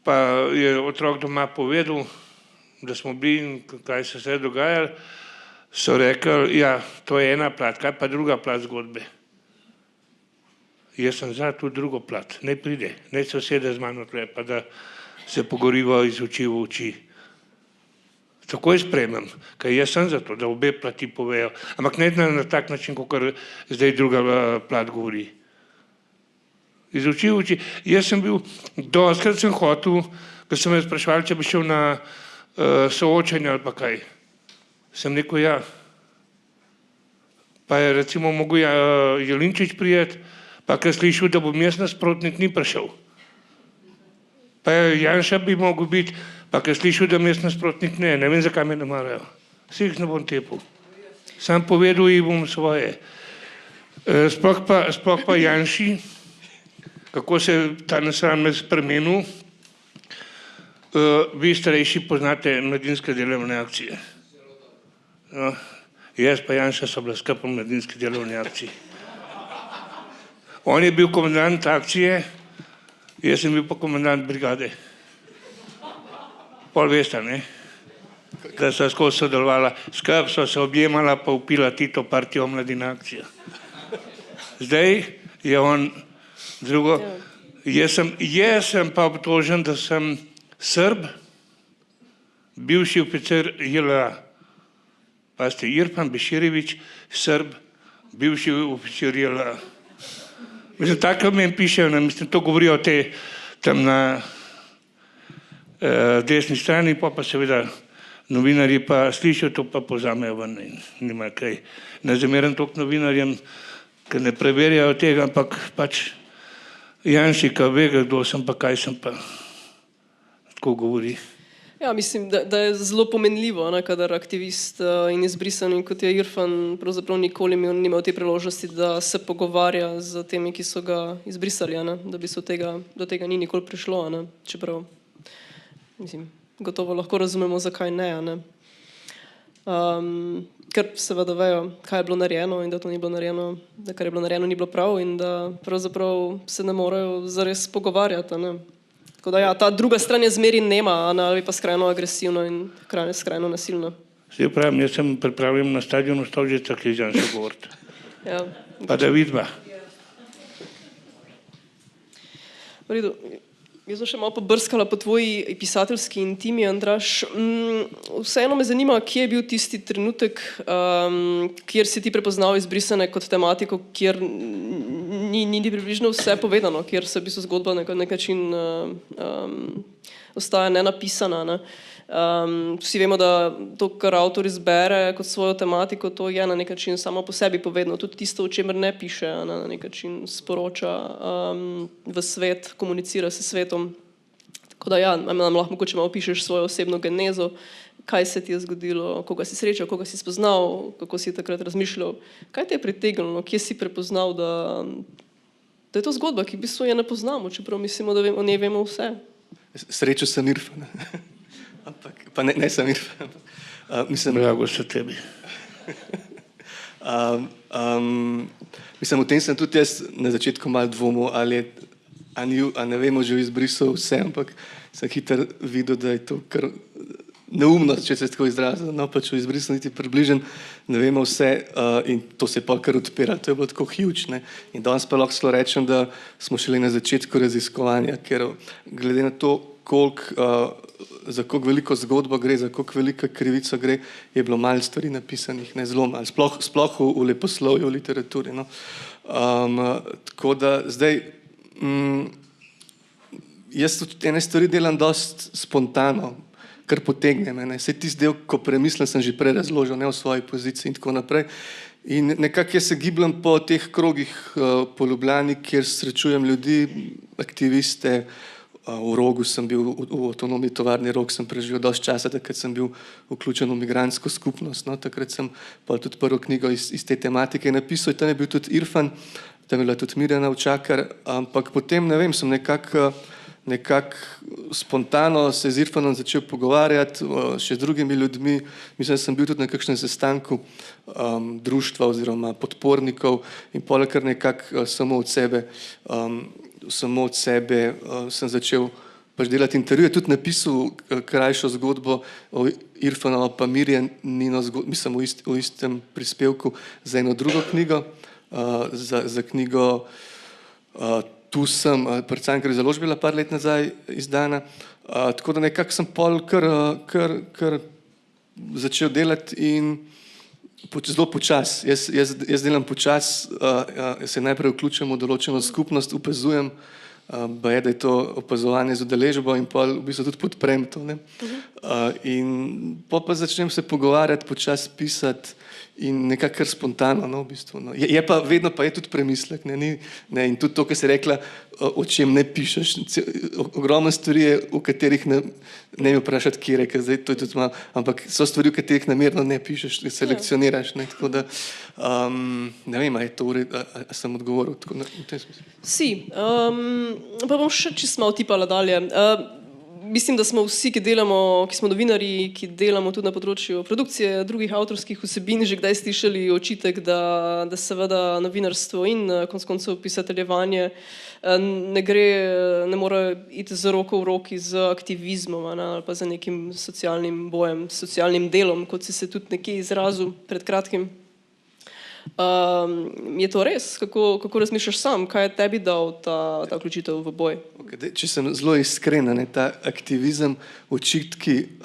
[SPEAKER 3] pa je otrok doma povedal, da smo bili in kaj se je dogajalo, so rekli, ja, to je ena plat, kaj pa druga plat zgodbe. Jaz sem za to drugo plat, naj pride, naj se usede z mano tle, pa da se pogovoriva iz oči v oči. Takoj sprejmem, ker jaz sem za to, da obe plati povejo, ampak ne na tak način, kakor zdaj druga plat govori. Iz oči v oči. Jaz sem bil, dostakrat sem hotel, ko sem me spraševali, če bi šel na soočenje ali pa kaj. Sem rekel, ja. Pa je recimo mogel Jelinčič prijeti, pa ker slišal, da bom jaz nasprotnik, ni prišel. Pa je Janša bi mogel biti, pa ker slišal, da mi jaz nasprotnik ne vem, zakaj me ne marajo. Vsi jih ne bom tepil. Sam povedal jih bom svoje. Sploh pa Janši, kako se ta nasram spremenil, vi starejši poznate mladinske delovne akcije. No, jaz pa Janša so bila skupaj v mladinski delovni akciji. On je bil komandant akcije, jaz sem bil pa komandant brigade. Pol veste, ne? Da so skozi sodelovala, skupaj so se objemala, pa upila Tito partijo mladina akcija. Zdaj je on drugo. Jaz sem pa obtožen, da sem Srb, bivši oficer JLA. Pazite, Irfan Beširević, Srb, bivši oficer JLA. Mislim, tako meni pišejo, mislim, to govorijo te tam na desni strani, pa seveda novinarji pa slišijo to, pa povzamejo ven in nima kaj. Ne zameram toliko novinarjem, ker ne preverjajo tega, ampak pač Janši, ki ve, kdo sem pa kaj sem pa, tako govori.
[SPEAKER 1] Ja, mislim, da je zelo pomenljivo, kadar aktivist in izbrisan, kot je Irfan, pravzaprav nikoli ni imel te priložnosti, da se pogovarja z temi, ki so ga izbrisali, da bi se do tega ni nikoli prišlo, čeprav, mislim, gotovo lahko razumemo, zakaj ne. Ker seveda vejo, kaj je bilo narejeno in da to ni bilo narejeno, da kar je bilo narejeno, ni bilo prav in da pravzaprav se ne morejo zares pogovarjati, Tako da ja, ta druga stran je zmeri nema, ali pa skrajno agresivno in skrajno nasilno.
[SPEAKER 3] Zdaj pravim, jaz sem pripravljen na stadionu Stožica, ki je Janša govoriti.
[SPEAKER 1] Ja.
[SPEAKER 3] Pa da vidva.
[SPEAKER 1] V redu. Jaz sem še malo pobrskala po tvoji pisateljski intimi, Andraž. Vseeno me zanima, kje je bil tisti trenutek, kjer si ti prepoznal izbrisane kot tematiko, kjer ni približno vse povedano, kjer se v bistvu zgodba na nek način ostaja nenapisana. Ne? Vsi vemo, da to, kar avtor izbere kot svojo tematiko, to je na nek način samo po sebi povedano. Tudi tisto, o čemer ne piše, na nek način sporoča v svet, komunicira s svetom. Tako da ja, nam lahko mogoče malo pišeš svojo osebno genezo, kaj se ti je zgodilo, koga si srečal, koga si spoznal, kako si takrat razmišljal. Kaj te je pritegnilo, kje si prepoznal, da je to zgodba, ki v bistvu je ne poznamo, čeprav mislimo, da o njej vemo vse.
[SPEAKER 2] Srečo sem Irfan. Ampak, pa ne sem Irfan.
[SPEAKER 3] Blago se tebi.
[SPEAKER 2] Mislim, v tem sem tudi jaz na začetku malo dvomil, ali ne vemo že v izbrisu vse, ampak sem hitro videl, da je to kar neumno, če se tako izrazim, no pač v izbrisu niti približen, ne vemo vse in to se je pa kar odpira, to je bilo tako huge, ne. In danes pa lahko rečem, da smo šele na začetku raziskovanja, ker glede na to, za koliko veliko zgodbo gre, za koliko veliko krivico gre, je bilo malo stvari napisanih, ne, zelo malo, sploh v leposlovju, v literaturi, no. Tako da zdaj, jaz tudi ene stvari delam dosti spontano, kar potegnem, ne. Saj tisti del, ko premislim, sem že prej razložil, ne, v svoji poziciji in tako naprej. In nekako jaz se gibljem po teh krogih po Ljubljani, kjer srečujem ljudi, aktiviste. V Rogu sem bil, v avtonomni tovarni Rog sem preživel dosti časa, takrat sem bil vključen v migrantsko skupnost, no, takrat sem pa tudi prvo knjigo iz te tematike napisal, tam je bil tudi Irfan, tam je bila tudi Mirjana Učakar, ampak potem, ne vem, sem nekako spontano se z Irfanom začel pogovarjati, še z drugimi ljudmi, mislim, da sem bil tudi na kakšnem sestanku društva oziroma podpornikov in poleg kar nekako samo od sebe sem začel pač delati intervjuje, tudi napisal krajšo zgodbo o Irfanovo pa Mirjanino zgodbo, mislim v istem prispevku za eno drugo knjigo, za knjigo Tu sem, pri Cankarjevi založbi bila par let nazaj izdana, tako da nekako sem pol kar začel delati in zelo počasi, jaz delam počasi, se najprej vključujem v določeno skupnost, opazujem, da je to opazovanje z udeležbo in pol v bistvu tudi podprem to, ne. In pa začnem se pogovarjati, počasi pisati in nekako kar spontano, no, v bistvu, no. Je pa vedno pa je tudi premislek, ne, in tudi to, kar si rekla, o čem ne pišeš, ogromno stvari je, v katerih ne mi vprašati, kje ker zdaj to je tudi malo, ampak so stvari, v katerih namerno ne pišeš, selekcioniraš, ne, tako da, ne vem, a je to a sem odgovoril tako v tem smislu.
[SPEAKER 1] Si, pa bom še čisto malo tipala dalje. Mislim, da smo vsi, ki smo novinarji, ki delamo tudi na področju produkcije drugih avtorskih vsebin, že kdaj slišali očitek, da seveda novinarstvo in konec koncev pisateljevanje ne more iti z roko v roki z aktivizmom, ali pa z nekim socialnim bojem, socialnim delom, kot si se tudi nekje izrazil pred kratkim. Je to res? Kako razmišljaš sam? Kaj je tebi dal ta vključitev v boj?
[SPEAKER 2] Če sem zelo iskren, ta aktivizem, očitki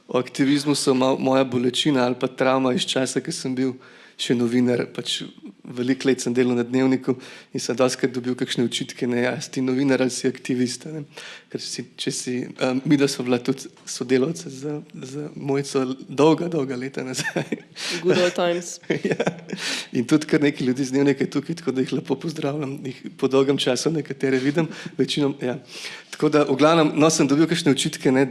[SPEAKER 2] o aktivizmu so moja bolečina ali pa travma iz časa, ko sem bil še novinar, pač veliko let sem delal na Dnevniku in sem dostikrat dobil kakšne očitke, ne, si ti novinar ali si aktivist, ne. Ker mi da so bila tudi sodelavca z Mojco dolga leta nazaj.
[SPEAKER 1] Good old times.
[SPEAKER 2] Ja. In tudi kar nekaj ljudi z Dnevnika je tukaj, tako da jih lepo pozdravljam, jih po dolgem času nekatere vidim, večinom, ja. Tako da, v glavnem, no, sem dobil kakšne očitke, ne,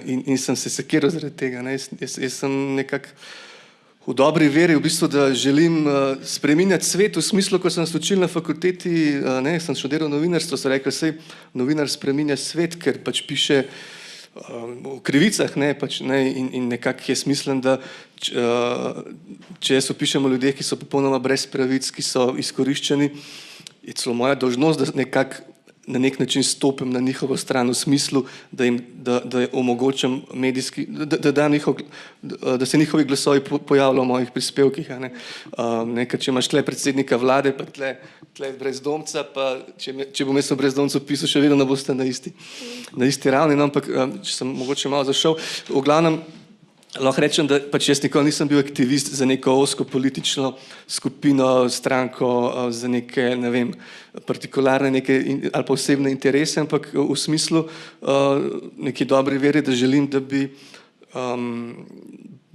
[SPEAKER 2] in sem se sekiral zaradi tega, ne, jaz sem nekako v dobri veri, v bistvu, da želim spreminjati svet, v smislu, ko sem se učil na fakulteti, ne, sem študiral novinarstvo, so rekli, saj novinar spreminja svet, ker pač piše o krivicah, ne, pač, ne, in nekako jaz mislim, da če jaz opišem o ljudeh, ki so popolnoma brez pravic, ki so izkoriščeni, je celo moja dolžnost, da nekako na nek način stopim na njihovo stran v smislu, da jim omogočam medijski, da se njihovi glasovi pojavljajo v mojih prispevkih. Ker če imaš tle predsednika vlade, pa tle brezdomca, pa če bom jaz o brezdomcu pisal, še vedno ne boste na isti ravni, ampak če sem mogoče malo zašel, v glavnem, lahko rečem, da pač jaz nikoli nisem bil aktivist za neko ozko politično skupino, stranko, za neke, ne vem, partikularne ali pa osebne interese, ampak v smislu neki dobri veri, da želim, da bi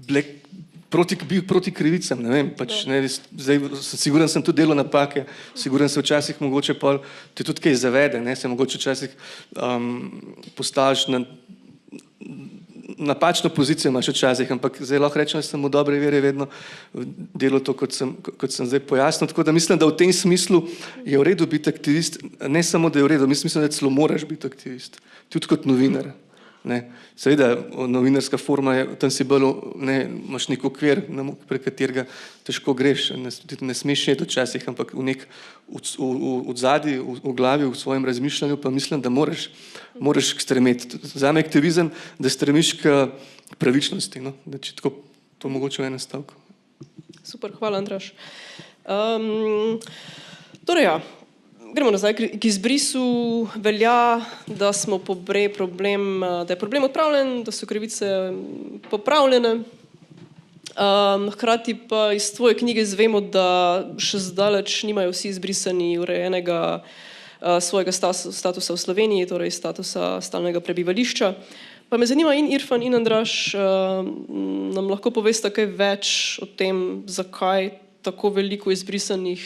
[SPEAKER 2] bil proti krivicam, ne vem, pač ne, zdaj siguren sem tudi delal napake, siguren se včasih mogoče pol, te tudi kaj zavede, ne, se mogoče včasih postaviš na napačno pozicijo imaš včasih, ampak zdaj lahko rečem, da sem v dobrej veri vedno delal to, kot sem zdaj pojasnil, tako da mislim, da v tem smislu je v redu biti aktivist, ne samo, da je v redu, mislim, da celo moraš biti aktivist, tudi kot novinar. Seveda, novinarska forma je, tam si bolj, imaš nek okvir, prek katerega težko greš, ne smeš šeti včasih, ampak v zadnji, v glavi, v svojem razmišljanju pa mislim, da moraš stremeti. Zame aktivizem, da stremiš k pravičnosti, da če tako to mogoče v enem stavku.
[SPEAKER 1] Super, hvala, Andraž. Torej ja, gremo nazaj, k izbrisu velja, da je problem odpravljen, da so krivice popravljene. Hkrati pa iz tvoje knjige izvemo, da še zdaleč nimajo vsi izbrisani urejenega svojega statusa v Sloveniji, torej statusa stalnega prebivališča. Pa me zanima in Irfan in Andraž, nam lahko poveste kaj več o tem, zakaj tako veliko izbrisanih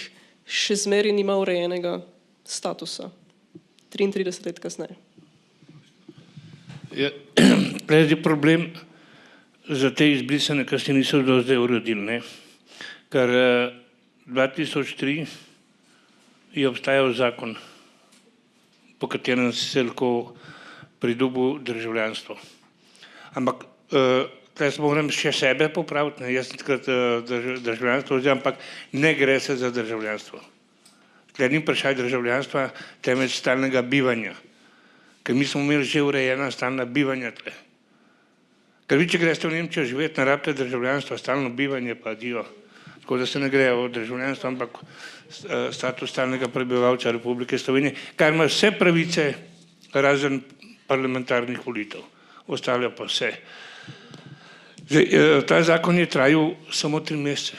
[SPEAKER 1] še zmeraj nima urejenega statusa, 33 let kasneje.
[SPEAKER 3] Prej je problem za te izbrisane, ki se niso do zdaj uredili, ker 2003 je obstajal zakon, po katerem se lahko pridobil državljanstvo. Ampak tukaj se moram še sebe popraviti, jaz sem takrat državljanstvo vzel, ampak ne gre se za državljanstvo. Tukaj ni vprašaj državljanstva, temveč stalnega bivanja. Ker mi smo imeli že urejena stalna bivanja tle. Ker vi, če greste v Nemčijo živeti, ne rabite državljanstva, stalno bivanje pa dio. Tako da se ne gre o državljanstvo, ampak status stalnega prebivalca Republike Slovenije, kar ima vse pravice razen parlamentarnih volitev. Ostale pa vse. Ta zakon je trajal samo 3 mesece.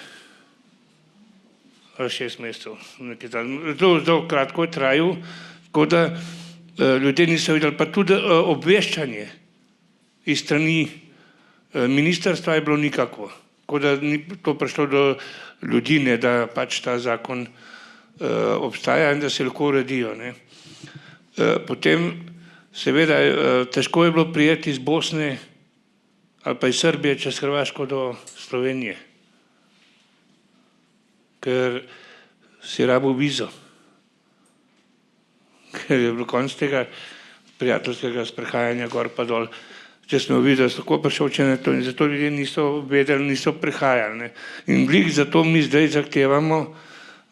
[SPEAKER 3] 6 mesecev. Zelo kratko je trajal, tako da ljudje niso videli, pa tudi obveščanje iz strani ministrstva je bilo nikakvo. Tako da ni to prišlo do ljudi, da pač ta zakon obstaja in da se lahko uredijo. Potem seveda težko je bilo prijeti iz Bosne ali pa iz Srbije čez Hrvaško do Slovenije, ker si rabil vizo. Ker je bilo konec tega prijateljskega sprehajanja gor pa dol. Če smo videli, tako prišel, če ne to, in zato ljudje niso vedeli, niso prihajali. In glih zato mi zdaj zahtevamo,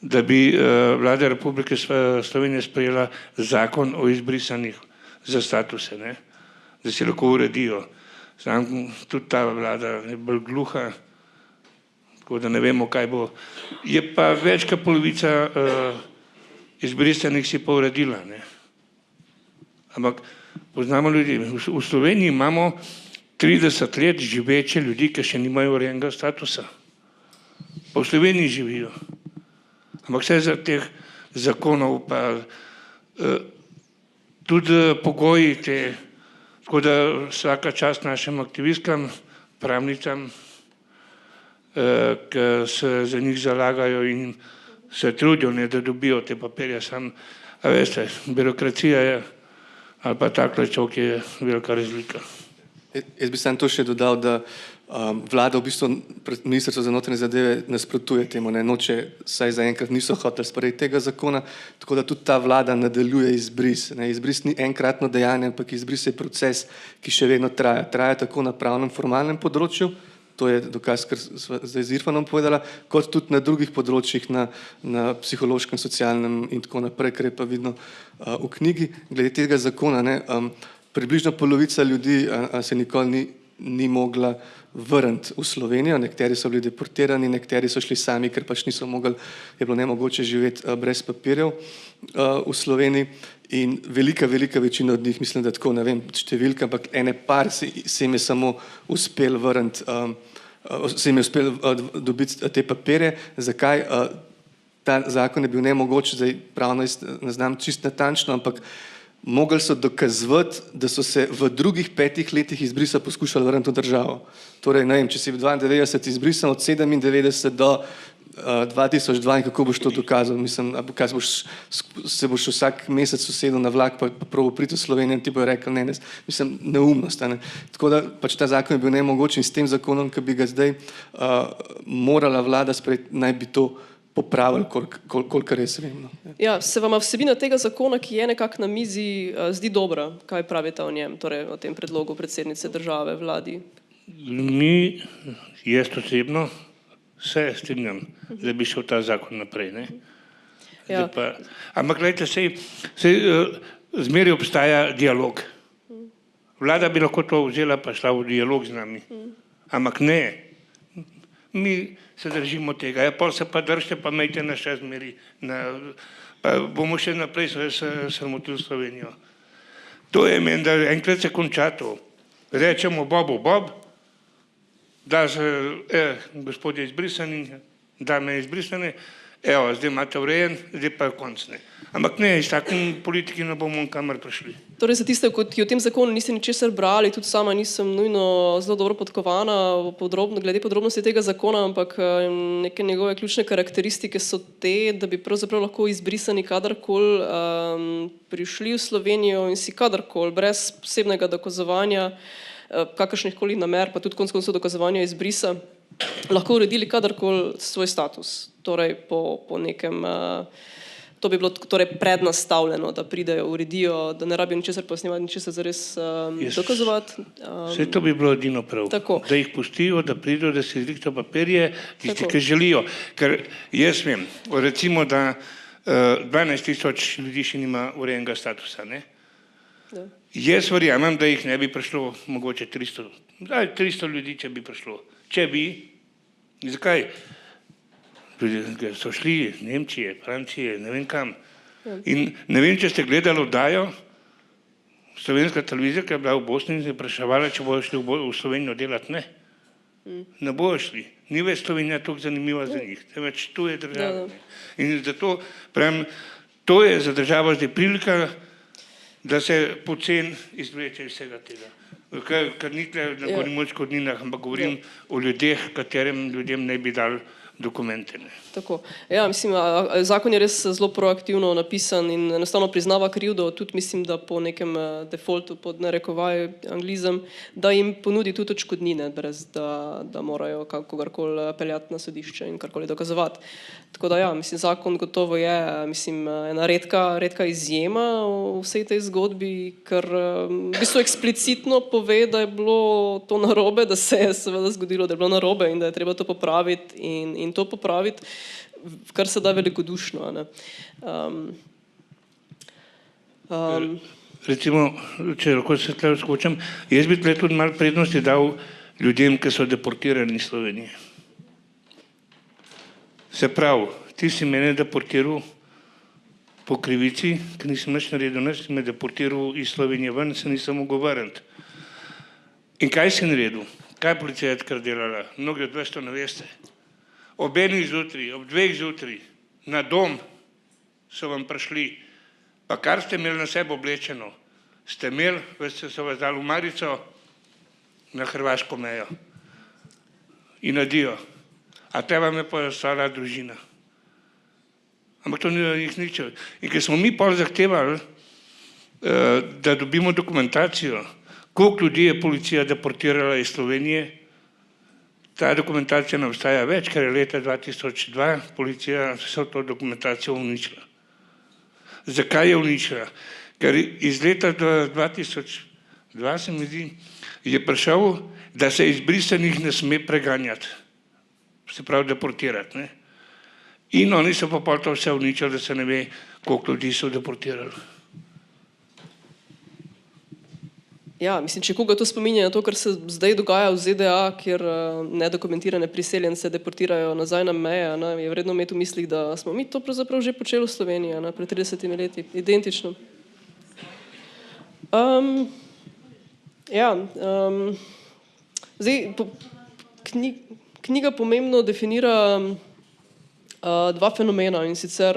[SPEAKER 3] da bi vlada Republike Slovenije sprejela zakon o izbrisanih za statuse, da se lahko uredijo. Tudi ta vlada je bolj gluha, tako da ne vemo, kaj bo. Je pa več kot polovica izbrisanih si pa uredila. Ampak poznamo ljudi. V Sloveniji imamo 30 let živeče ljudi, ki še nimajo urejenega statusa. Pa v Sloveniji živijo. Ampak vse za teh zakonov pa tudi pogoji te, tako da vsaka čast našim aktivistkam, pravnicam, ki se za njih zalagajo in se trudijo, da dobijo te papirje. A veste, birokracija je, ali pa tak človek je velika razlika.
[SPEAKER 2] Jaz bi samo to še dodal, da vlada v bistvu, Ministrstvo za notranje zadeve nasprotuje temu, noče, saj zaenkrat niso hoteli sprejeti tega zakona, tako da tudi ta vlada nadaljuje izbris. Izbris ni enkratno dejanje, ampak izbris je proces, ki še vedno traja. Traja tako na pravnem, formalnem področju, to je dokaz, kar sva zdaj z Irfanom povedala, kot tudi na drugih področjih, na psihološkem, socialnem in tako naprej, kar je pa vidno v knjigi. Glede tega zakona, ne, približno polovica ljudi se nikoli ni mogla vrniti v Slovenijo, nekateri so bili deportirani, nekateri so šli sami, ker pač niso mogli, je bilo nemogoče živeti brez papirjev v Sloveniji in velika večina od njih, mislim, da tako, ne vem številka, ampak ene par se jim je samo uspel vrniti, se jim je uspel dobiti te papirje. Zakaj? Ta zakon je bil nemogoč, zdaj pravno ne znam čist natančno, ampak mogli so dokazovati, da so se v drugih 5 letih izbrisa poskušali vrniti v državo. Torej, ne vem, če si v 92 izbrisan od 97 do 2002 in kako boš to dokazal? Mislim, se boš vsak mesec usedel na vlak pa probil priti v Slovenijo in ti bojo rekli, ne, mislim, neumnost. Ne. Tako da pač ta zakon je bil nemogoč in s tem zakonom, ki bi ga zdaj morala vlada sprejeti, naj bi to popravili, kolikor res vem.
[SPEAKER 1] Ja, se vam vsebina tega zakona, ki je nekako na mizi, zdi dobra? Kaj pravite o njem, torej o tem predlogu predsednice države, vladi?
[SPEAKER 3] Mi, jaz osebno, se strinjam, da bi šel ta zakon naprej. Ne?
[SPEAKER 1] Ja.
[SPEAKER 3] Ampak gledajte, sej zmeraj obstaja dialog. Vlada bi lahko to vzela pa šla v dialog z nami. Ampak ne. Mi se držimo tega, pol se pa držite, pa imejte nas še zmeri, pa bomo še naprej sramotili Slovenijo. To je meni, da enkrat se konča to. Rečemo Bobu Bob, da se, gospod je izbrisan in dame je izbrisane, evo, zdaj imate urejen, zdaj pa je konc. Ampak ne, iz takim politiki ne bomo kamor prišli.
[SPEAKER 1] Torej za tiste, ki o tem zakonu niste ničesar brali, tudi sama nisem nujno zelo dobro podkovana glede podrobnosti tega zakona, ampak neke njegove ključne karakteristike so te, da bi pravzaprav lahko izbrisani kadarkoli prišli v Slovenijo in si kadarkoli, brez posebnega dokazovanja, kakršnihkoli namer, pa tudi konec koncev dokazovanja izbrisa, lahko uredili kadarkoli svoj status. Torej po nekem, to bi bilo torej prednastavljeno, da pridejo, uredijo, da ne rabijo ničesar pojasnjevati, ničesar zares dokazovati.
[SPEAKER 3] Vse to bi bilo edino prav, da jih pustijo, da pridejo, da si izrihtajo papirje, tisti, ki želijo. Ker jaz vem, recimo, da 12.000 ljudi še nima urejenega statusa. Ne? Ja. Jaz verjamem, da jih ne bi prišlo mogoče 300 ljudi, če bi prišlo. Če bi, zakaj? So šli iz Nemčije, Francije, ne vem kam. In ne vem, če ste gledali oddajo, slovenska televizija, ki je bila v Bosni in se vpraševala, če bojo šli v Slovenijo delati. Ne. Ne bojo šli. Ni več Slovenija toliko zanimiva za njih. Temveč tu je država. In zato pravim, to je za državo zdaj prilika, da se poceni izvleče iz vsega tega. Ker ni tle, ne govorim o odškodninah, ampak govorim o ljudeh, katerim ljudem ne bi dali dokumente.
[SPEAKER 1] Tako. Ja, mislim, zakon je res zelo proaktivno napisan in enostavno priznava krivdo, tudi mislim, da po nekem defaultu, pod narekovaj anglizem, da jim ponudi tudi odškodnine, brez da morajo kogarkoli peljati na sodišče in karkoli dokazovati. Tako da ja, mislim, zakon gotovo je, mislim, ena redka izjema v vsej tej zgodbi, ker v bistvu eksplicitno pove, da je bilo to narobe, da se je seveda zgodilo, da je bilo narobe in da je treba to popraviti in to popraviti, kar se da velikodušno.
[SPEAKER 3] Recimo, če lahko se tle skočim, jaz bi tle tudi malo prednosti dal ljudem, ki so deportirani iz Slovenije. Se pravi, ti si mene deportiral po krivici, ker nisem nič naredil, si me deportiral iz Slovenije ven, se nisem mogel vrniti. In kaj si naredil? Kaj policija je takrat delala? Mnogi od vas to ne veste. Ob 1 zjutraj, ob 2 zjutraj, na dom so vam prišli, pa kar ste imeli na sebe oblečeno, ste imeli, veste, so vas dali v marico na hrvaško mejo. In adijo. A te vam je pa ostala družina. Ampak to jih ničev. In ker smo mi pol zahtevali, da dobimo dokumentacijo, koliko ljudi je policija deportirala iz Slovenije, ta dokumentacija ne obstaja več, ker je leta 2002 policija vso to dokumentacijo uničila. Zakaj je uničila? Ker iz leta 2002 se mi zdi, je prišel, da se izbrisanih ne sme preganjati, se pravi deportirati. Ne? In oni so pa pol to vse uničili, da se ne ve, koliko ljudi so deportirali.
[SPEAKER 1] Ja, mislim, če koga to spominja na to, kar se zdaj dogaja v ZDA, kjer nedokumentirane priseljence deportirajo nazaj na meje, ne, je vredno imeti v mislih, da smo mi to pravzaprav že počeli v Sloveniji, ne, pred 30 leti, identično. Zdaj, knjiga pomembno definira dva fenomena, in sicer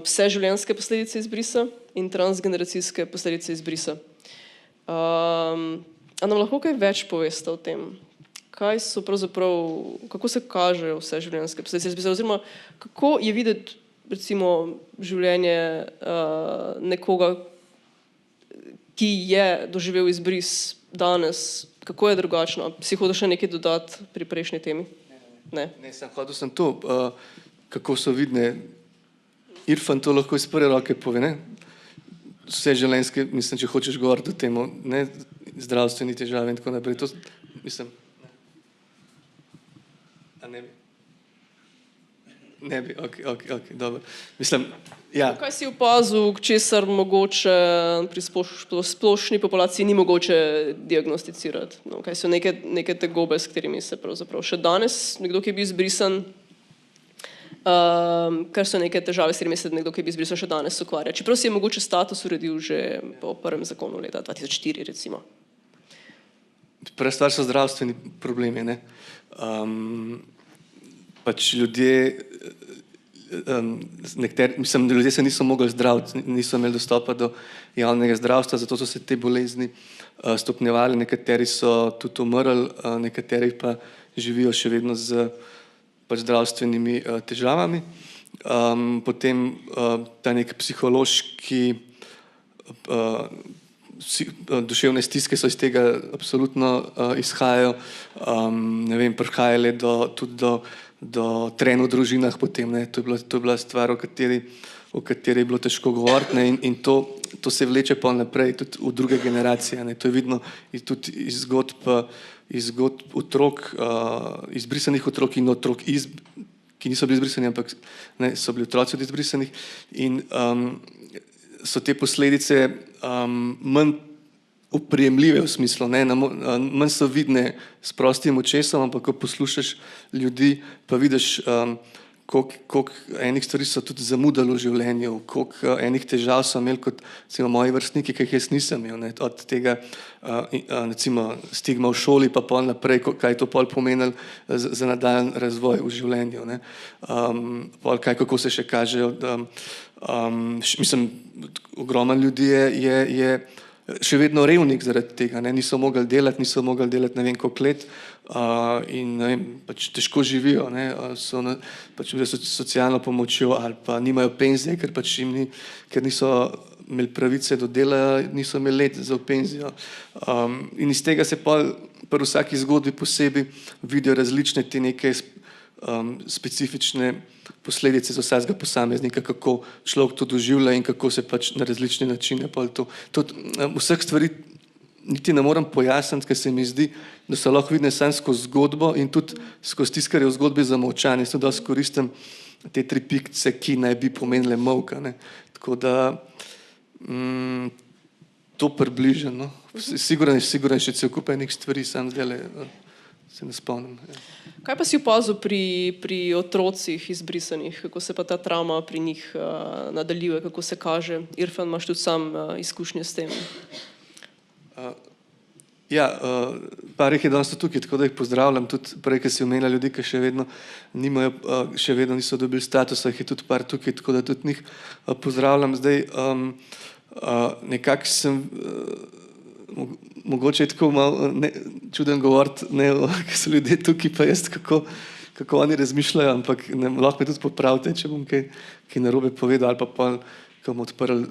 [SPEAKER 1] vseživljenjske posledice izbrisa in transgeneracijske posledice izbrisa. A nam lahko kaj več poveste o tem? Kaj so pravzaprav, kako se kažejo vseživljenjske posledice izbrisa, oziroma kako je videti recimo življenje nekoga, ki je doživel izbris danes, kako je drugačno? Si hotel še nekaj dodati pri prejšnji temi? Ne,
[SPEAKER 2] hodil sem to, kako so vidne. Irfan to lahko iz prve roke pove, ne? Vse življenjske, mislim, če hočeš govoriti o temu, ne, zdravstveni težave in tako naprej, to, mislim, a ne bi? Ne bi, ok, dobro. Mislim, ja.
[SPEAKER 1] Kaj si opazil, česar mogoče pri splošni populaciji ni mogoče diagnosticirati? No, kaj so neke tegobe, s katerimi se pravzaprav še danes nekdo, ki je bil izbrisan, kar so neke težave, s katerimi se nekdo, ki je bil izbrisan, še danes ukvarja. Čeprav si je mogoče status uredil že po prvem zakonu leta 2004, recimo.
[SPEAKER 2] Prva stvar so zdravstveni problemi, ne. Pač ljudje, ljudje se niso mogli zdraviti, niso imeli dostopa do javnega zdravstva, zato so se te bolezni stopnjevali, nekateri so tudi umrli, nekateri pa živijo še vedno z pač zdravstvenimi težavami. Potem ta nek psihološki duševne stiske so iz tega absolutno izhajajo, ne vem, prihajale tudi do trenj v družinah potem, ne, to je bila stvar, o kateri je bilo težko govoriti, ne, in to se vleče pa naprej, tudi v druge generacije, ne, to je vidno tudi iz zgodb otrok, izbrisanih otrok in otrok, ki niso bili izbrisani, ampak ne, so bili otroci od izbrisanih, in so te posledice manj oprijemljive v smislu, ne, manj so vidne s prostim očesom, ampak ko poslušaš ljudi, pa vidiš, koliko enih stvari so tudi zamudali v življenju, koliko enih težav so imeli kot recimo moji vrstniki, ki jih jaz nisem imel, ne, od tega recimo stigma v šoli, pa pol naprej, kaj je to pol pomenilo za nadaljen razvoj v življenju, ne. Pol kako se še kažejo, mislim, ogromno ljudi je še vedno revnih zaradi tega, ne, niso mogli delati ne vem koliko let, in ne vem, pač težko živijo, ne, so pač socialno pomočjo ali pa nimajo penzije, ker niso imeli pravice do dela, niso imeli let za penzijo. In iz tega se pa pri vsaki zgodbi posebej vidijo različne te neke specifične posledice za vsakega posameznika, kako človek to doživlja in kako se pač na različne načine pol to. Vseh stvari niti ne moram pojasniti, ker se mi zdi, da so lahko vidne samo skozi zgodbo in tudi skozi tisto, kar je v zgodbi zamolčano. Jaz tudi dosti koristim te tri pikce, ki naj bi pomenile molka, ne. Tako da to približeno. Sigurno še cel kup enih stvari, sam zdajle se ne spomnim.
[SPEAKER 1] Kaj pa si opazil pri otrocih izbrisanih, kako se pa ta travma pri njih nadaljuje, kako se kaže? Irfan, imaš tudi sam izkušnje s tem?
[SPEAKER 2] Ja, par jih je danes tukaj, tako da jih pozdravljam, tudi prej, ki si omenila ljudi, ki še vedno niso dobili statusa, jih je tudi par tukaj, tako da tudi njih pozdravljam. Zdaj, nekako sem, mogoče je tako malo čuden govoriti, ker so ljudje tukaj, pa jaz kako oni razmišljajo, ampak lahko me tudi popravite, če bom kaj narobe povedal, ali pa pol, ko bom odprl,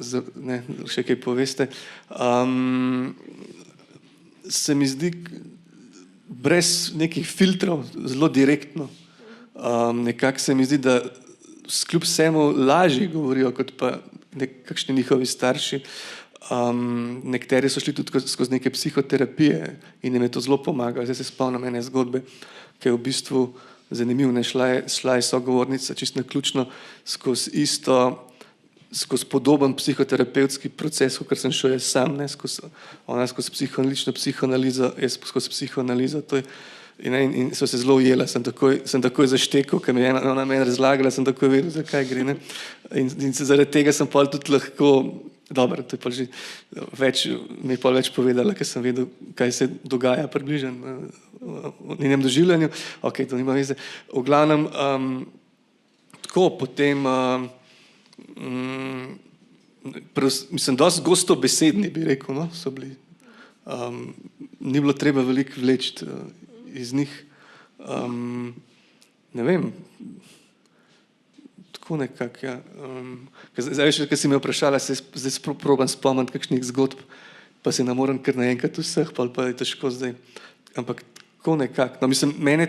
[SPEAKER 2] še kaj poveste. Se mi zdi brez nekih filtrov zelo direktno. Nekako se mi zdi, da kljub vsemu lažje govorijo, kot pa nekakšni njihovi starši. Nekateri so šli tudi skozi neke psihoterapije in jim je to zelo pomagalo. Zdaj se spomnim ene zgodbe, ki je v bistvu zanimiv, ne, šla je sogovornica čisto naključno skozi podoben psihoterapevtski proces, kot sem šel jaz sam, ne, ona skozi psihoanalitično psihoanalizo, jaz skozi psihoanalizo, in so se zelo ujela, sem takoj zaštekal, ker mi je ona meni razlagala, sem takoj vedel, zakaj gre, ne. In zaradi tega sem pol tudi lahko, dobro, to je pol že mi je pol več povedala, ker sem vedel, kaj se dogaja približno v njenem doživljanju. Ok, to nima veze. V glavnem, tako, potem, mislim, dosti gostobesedni, bi rekel, no, so bili. Ni bilo treba veliko vleči iz njih. Ne vem, tako nekako, ja. Zdaj, ker si me vprašala, zdaj probam spomniti kakšnih zgodb, pa se ne morem kar naenkrat vseh, pa je težko zdaj. Ampak tako nekako. No, mislim, mene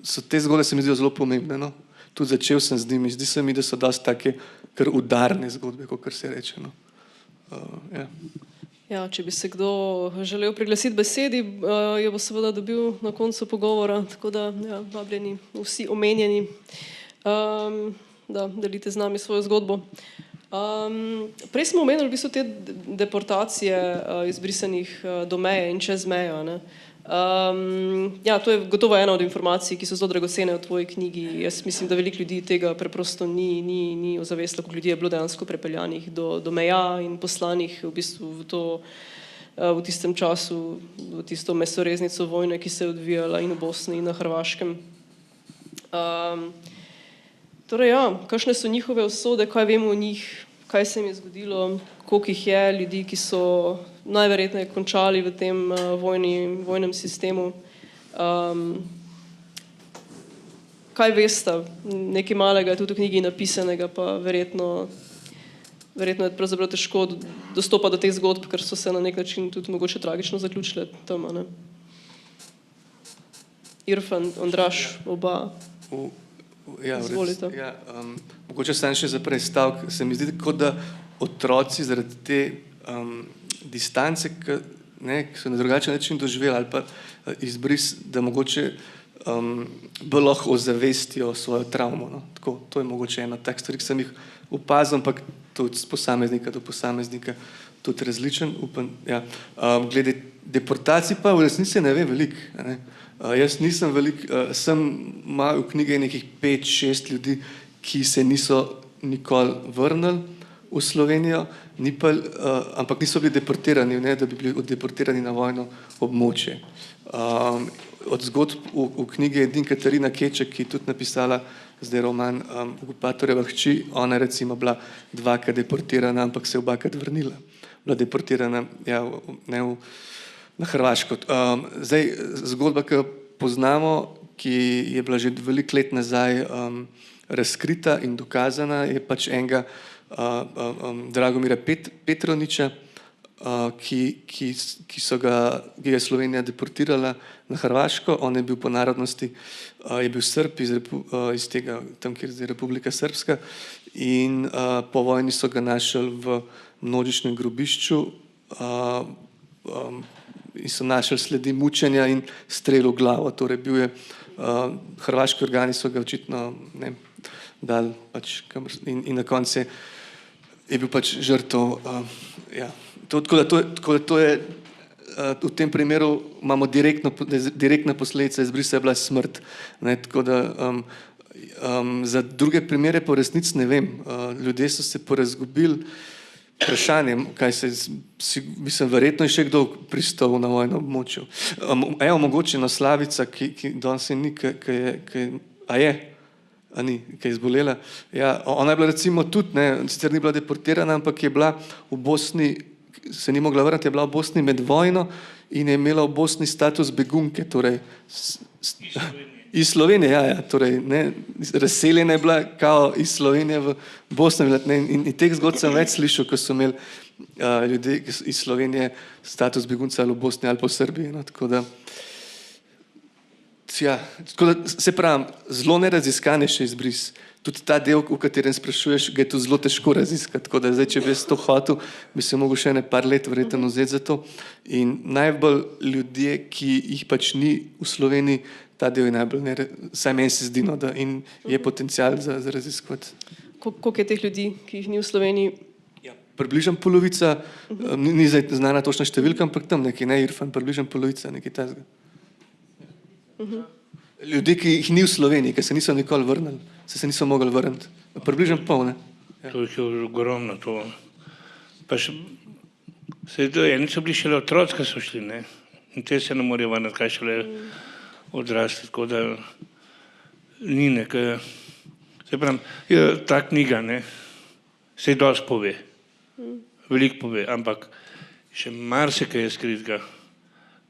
[SPEAKER 2] so te zgodbe se mi zdijo zelo pomembne, no. Tudi začel sem z njimi. Zdi se mi, da so dosti take kar udarne zgodbe, kakor se reče, no. Ja.
[SPEAKER 1] Ja, če bi se kdo želel priglasiti besedi, jo bo seveda dobil na koncu pogovora, tako da ja, vabljeni vsi omenjeni, da delite z nami svojo zgodbo. Prej smo omenili v bistvu te deportacije izbrisanih do meje in čez mejo, ne. Ja, to je gotovo ena od informacij, ki so zelo dragocene v tvoji knjigi. Jaz mislim, da veliko ljudi tega preprosto ni ozavestilo, koliko ljudi je bilo dejansko prepeljanih do meja in poslanih v bistvu v tistem času, v tisto mesoreznico vojne, ki se je odvijala in v Bosni in na Hrvaškem. Torej ja, kakšne so njihove usode, kaj vemo o njih, kaj se jim je zgodilo, koliko jih je ljudi, ki so najverjetneje končali v tem vojnem sistemu. Kaj veste, nekaj malega je tudi v knjigi napisanega, pa verjetno je pravzaprav težko dostopati do teh zgodb, ker so se na nek način tudi mogoče tragično zaključile tam, ne? Irfan, Andraž, oba. Izvolite.
[SPEAKER 2] Ja, mogoče sem še za predstavek. Se mi zdi, kot da otroci zaradi te distance, ki so na drugačen način doživeli, ali pa izbris, da mogoče bolj lahko ozavestijo svojo travmo, no. Tako, to je mogoče ena tak stvar, ki sem jih opazil, ampak tudi z posameznika do posameznika tudi različen, upam, ja. Glede deportacij pa v resnici ne ve veliko, ne. Jaz nisem sem imel v knjigi nekih 5-6 ljudi, ki se niso nikoli vrnili v Slovenijo, ampak niso bili deportirani, ne, da bi bili deportirani na vojno območje. Od zgodb v knjigi je Katarina Keček, ki je tudi napisala zdaj roman Okupatorjeva hči, ona je recimo bila 2krat deportirana, ampak se je 2krat vrnila. Bila deportirana, ja, na Hrvaško. Zdaj, zgodba, ki jo poznamo, ki je bila že veliko let nazaj razkrita in dokazana, je pač enega Dragomira Petroniča, ki je Slovenija deportirala na Hrvaško. On je bil po narodnosti, je bil Srb iz tega, tam, kjer je zdaj Republika Srpska, in po vojni so ga našli v množičnem grobišču in so našli sledi mučenja in strel v glavo. Torej bil je, hrvaški organi so ga očitno dali pač in na koncu je bil pač žrtev. Ja. Tako da to je, v tem primeru imamo direktna posledica izbrisa je bila smrt. Ne, tako da za druge primere po resnici ne vem. Ljudje so se porazgubili. Vprašanje, kaj se, mislim, verjetno je še kdo pristal na vojno območju. Evo, mogoče Slavica, ki danes je ni, ki je zbolela. Ja, ona je bila recimo tudi, ne, sicer ni bila deportirana, ampak je bila v Bosni, se ni mogla vrniti, je bila v Bosni med vojno in je imela v Bosni status begunke, torej iz Slovenije, ja, torej, ne, razseljena je bila kao iz Slovenije v Bosni, ne, in teh zgodb sem več slišal, ko so imeli ljudje iz Slovenije status begunca ali v Bosni ali pa v Srbiji, no, tako da se pravim, zelo neraziskan je še izbris. tudi ta del, v katerem sprašuješ, ga je tu zelo težko raziskati. Tako da zdaj, če bi jaz to hotel, bi se mogel še ne par let verjetno vzeti za to. In najbolj ljudje, ki jih pač ni v Sloveniji, ta del je najbolj, vsaj meni se zdi, no, da in je potencial za raziskovati.
[SPEAKER 1] Koliko je teh ljudi, ki jih ni v Sloveniji?
[SPEAKER 2] Ja, približno polovica, ni zdaj znana točna številka, ampak tam nekaj, ne Irfan, približno polovica, nekaj tazga. Ljudje, ki jih ni v Sloveniji, ki se niso nikoli vrnili, se niso mogli vrniti. Približno pol, ne? Ja.
[SPEAKER 3] To jih je ogromno, to. Pa še, eni so bili šele otroci, ki so šli, ne? In te se ne morejo vrniti, kaj šele odrasli, tako da ni nekaj. Se pravim, ta knjiga, ne, se dosti pove, veliko pove, ampak še marsikaj je skritega,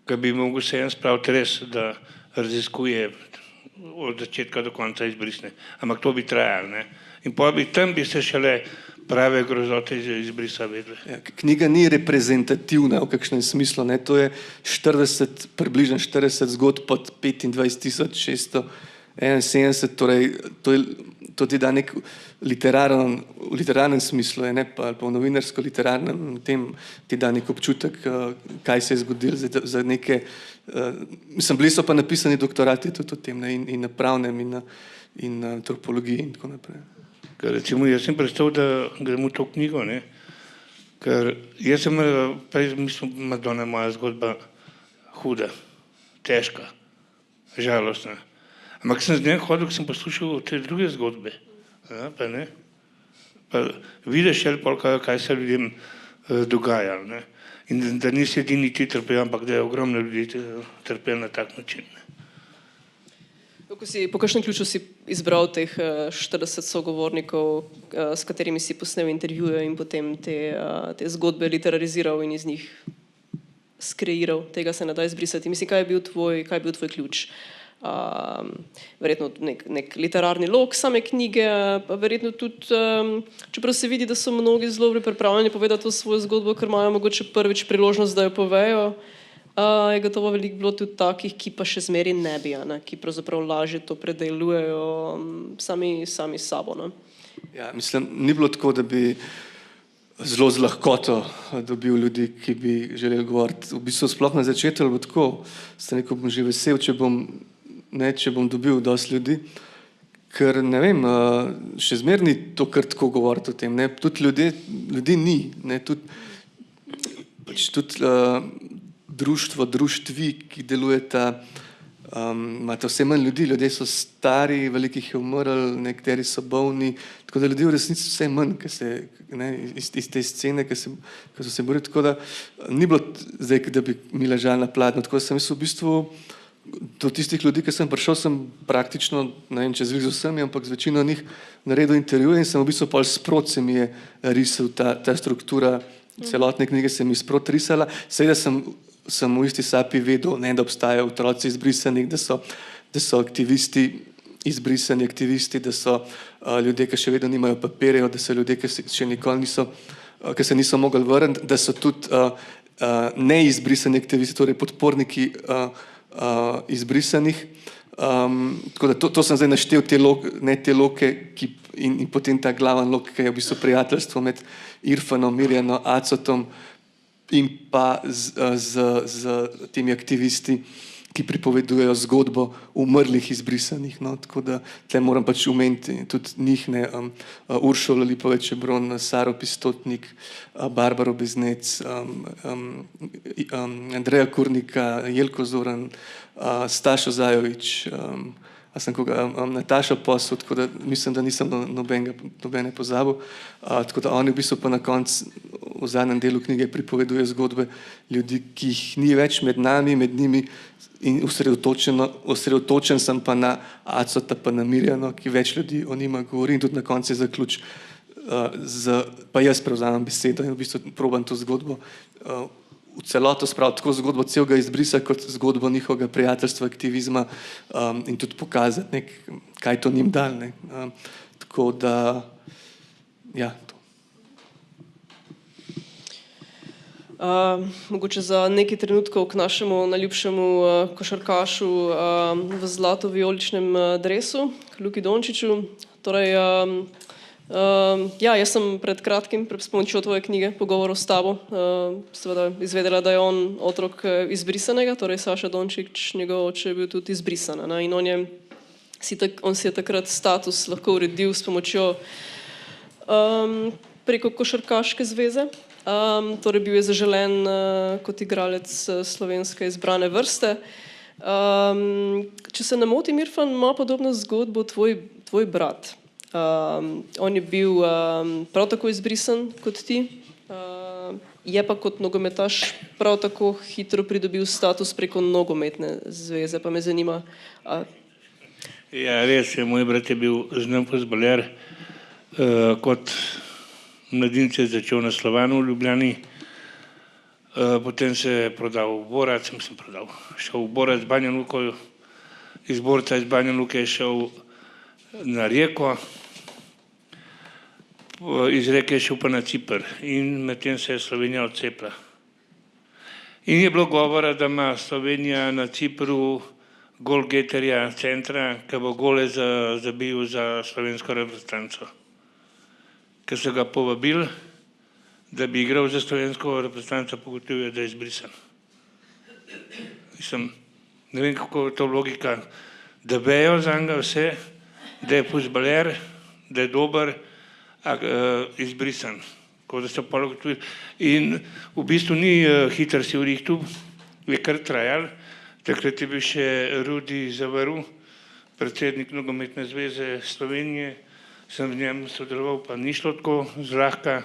[SPEAKER 3] ki bi mogel se en spraviti res, da raziskuje od začetka do konca izbrisne. Ampak to bi trajalo, ne. In tam bi se šele prave grozote izbrisa vedle.
[SPEAKER 2] Ja, knjiga ni reprezentativna v kakšnem smislu, ne. To je približno 40 zgodb pod 25.671, torej to ti da nek v literarnem smislu, ne, pa v novinarsko-literarnem tem ti da nek občutek, kaj se je zgodilo za neke, bili so pa napisani doktorati tudi o tem, ne, in na pravnem, in na antropologiji in tako naprej.
[SPEAKER 3] Ker recimo jaz sem predstavil, da gremo v to knjigo, ne, ker jaz sem prej mislil, Madonna je moja zgodba huda, težka, žalostna. Ampak sem z njem hodil, ko sem poslušal te druge zgodbe, ja, pa ne. Pa vidiš še pol, kaj se ljudem dogaja, ne. In da nisi edini ti trpel, ampak da je ogromno ljudi trpel na tak način.
[SPEAKER 1] Po kakšnem ključu si izbral teh 40 sogovornikov, s katerimi si posnel intervjuje in potem te zgodbe literariziral in iz njih skreiral, tega se ne da izbrisati. Mislim, kaj je bil tvoj ključ? Verjetno nek literarni lok same knjige, pa verjetno tudi, čeprav se vidi, da so mnogi zelo pripravljeni povedati to svojo zgodbo, ker imajo mogoče prvič priložnost, da jo povejo, je gotovo veliko bilo tudi takih, ki pa še zmeri ne bi, ne, ki pravzaprav lažje to predelujejo sami s sabo. Ne.
[SPEAKER 2] Ja, mislim, ni bilo tako, da bi zelo z lahkoto dobil ljudi, ki bi želeli govoriti. V bistvu sploh na začetku bo tako, sem rekel, bom že vesel, če bom dobil dosti ljudi, ker ne vem, še zmeraj ni to kar tako govoriti o tem, ne, tudi ljudi ni, ne, tudi društvi, ki delujeta, imate vse manj ljudi, ljudje so stari, veliko jih je umrlo, nekateri so bolni, tako da ljudi v resnici vse manj, iz te scene, ki so se borili, tako da ni bilo zdaj, da bi mi ležali na pladnju, tako da sem v bistvu do tistih ljudi, ki sem prišel, sem praktično, ne vem, če z vsemi, ampak z večino njih naredil intervjuje in sem v bistvu pol sprot se mi je risal ta struktura celotne knjige, se mi sprot risala. Seveda sem v isti sapi vedel, ne, da obstajajo otroci izbrisanih, da so aktivisti, izbrisani aktivisti, da so ljudje, ki še vedno nimajo papirjev, da so ljudje, ki še nikoli ki se niso mogli vrniti, da so tudi neizbrisani aktivisti, torej podporniki izbrisanih. Tako da to sem zdaj naštel te loke in potem ta glaven lok, ki je v bistvu prijateljstvo med Irfanom, Mirjano, Acotom in pa z temi aktivisti, ki pripovedujejo zgodbo umrlih izbrisanih. No, tako da tle moram pač omeniti tudi njih, ne, Uršulo Lipovec-Šebron, Saro Pistotnik, Barbaro Beznec, Andreja Kurnika, Jelko Zoran, Stašo Zajovič, Natašo Posel, tako da mislim, da nisem nobene pozabil. Tako da oni v bistvu pa na koncu v zadnjem delu knjige pripoveduje zgodbe ljudi, ki jih ni več med nami, med njimi, in osredotočen sem pa na Acota pa na Mirjano, ki več ljudi o njima govori in tudi na koncu je zaključ, pa jaz prevzamem besedo in v bistvu probam to zgodbo v celoto spraviti, tako zgodbo celega izbrisa, kot zgodbo njihovega prijateljstva, aktivizma in tudi pokazati, kaj to njim dal. Tako da, ja, to.
[SPEAKER 1] Mogoče za nekaj trenutkov k našemu najljubšemu košarkašu v zlato-vijoličnem dresu, k Luki Dončiću. Torej, ja, jaz sem pred kratkim, s pomočjo tvoje knjige, Pogovorov s tabo, seveda izvedela, da je on otrok izbrisanega, torej Saša Dončić, njegov oče je bil tudi izbrisan. Ne? In on si je takrat status lahko uredil s pomočjo preko Košarkaške zveze. Torej bil je zaželen kot igralec slovenske izbrane vrste. Če se ne motim, Irfan, ima podobno zgodbo tvoj brat. On je bil prav tako izbrisan kot ti, je pa kot nogometaš prav tako hitro pridobil status preko nogometne zveze, pa me zanima.
[SPEAKER 3] Ja, res je, moj brat je bil znan fuzbaler, kot mladinec je začel na Slovanu v Ljubljani, potem se je prodal v Borac, šel v Borac z Banja Luko, iz Borca iz Banja Luke je šel na Rijeko, iz Rijeke je šel pa na Ciper in medtem se je Slovenija odcepila. In je bilo govora, da ima Slovenija na Cipru golgeterja centra, ki bo gole zabil za slovensko reprezentanco. Ker so ga povabili, da bi igral za slovensko reprezentanco, pogotovil je, da je izbrisan. Ne vem, kako je to logika, da vejo za njega vse, da je fuzbaler, da je dober, izbrisan. In v bistvu ni hiter si vrihtu, je kar trajal. Takrat je bil še Rudi Zavrl, predsednik Nogometne zveze Slovenije, sem v njem sodeloval, pa ni šlo tako zlahka,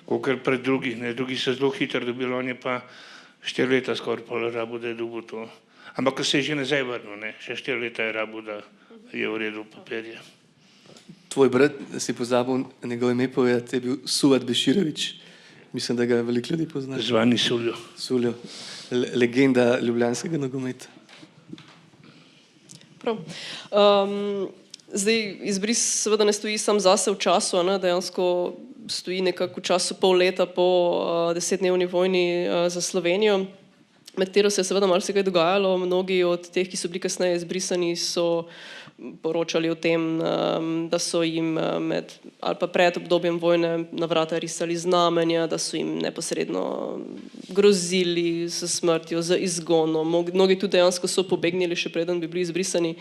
[SPEAKER 3] kakor pred drugih. Drugi so zelo hitro dobili, on je pa 4 leta skoraj pol rabu, da je dobil to. Ampak se je že nazaj vrnil, še 4 leta je rabu, da je uredil papirje.
[SPEAKER 2] Tvoj brat, si pozabil njegovo ime povedati, je bil Suat Beširović. Mislim, da ga veliko ljudi pozna.
[SPEAKER 3] Zvani Suljo.
[SPEAKER 2] Suljo, legenda ljubljanskega nogometa.
[SPEAKER 1] Prav. Zdaj, izbris seveda ne stoji sam zase v času, dejansko stoji nekako v času pol leta po 10-dnevni vojni za Slovenijo, med katero se je seveda marsikaj dogajalo. Mnogi od teh, ki so bili kasneje izbrisani, so poročali o tem, da so jim ali pa pred obdobjem vojne na vrata risali znamenja, da so jim neposredno grozili s smrtjo, z izgonom. Mnogi tudi dejansko so pobegnili, še preden bi bili izbrisani.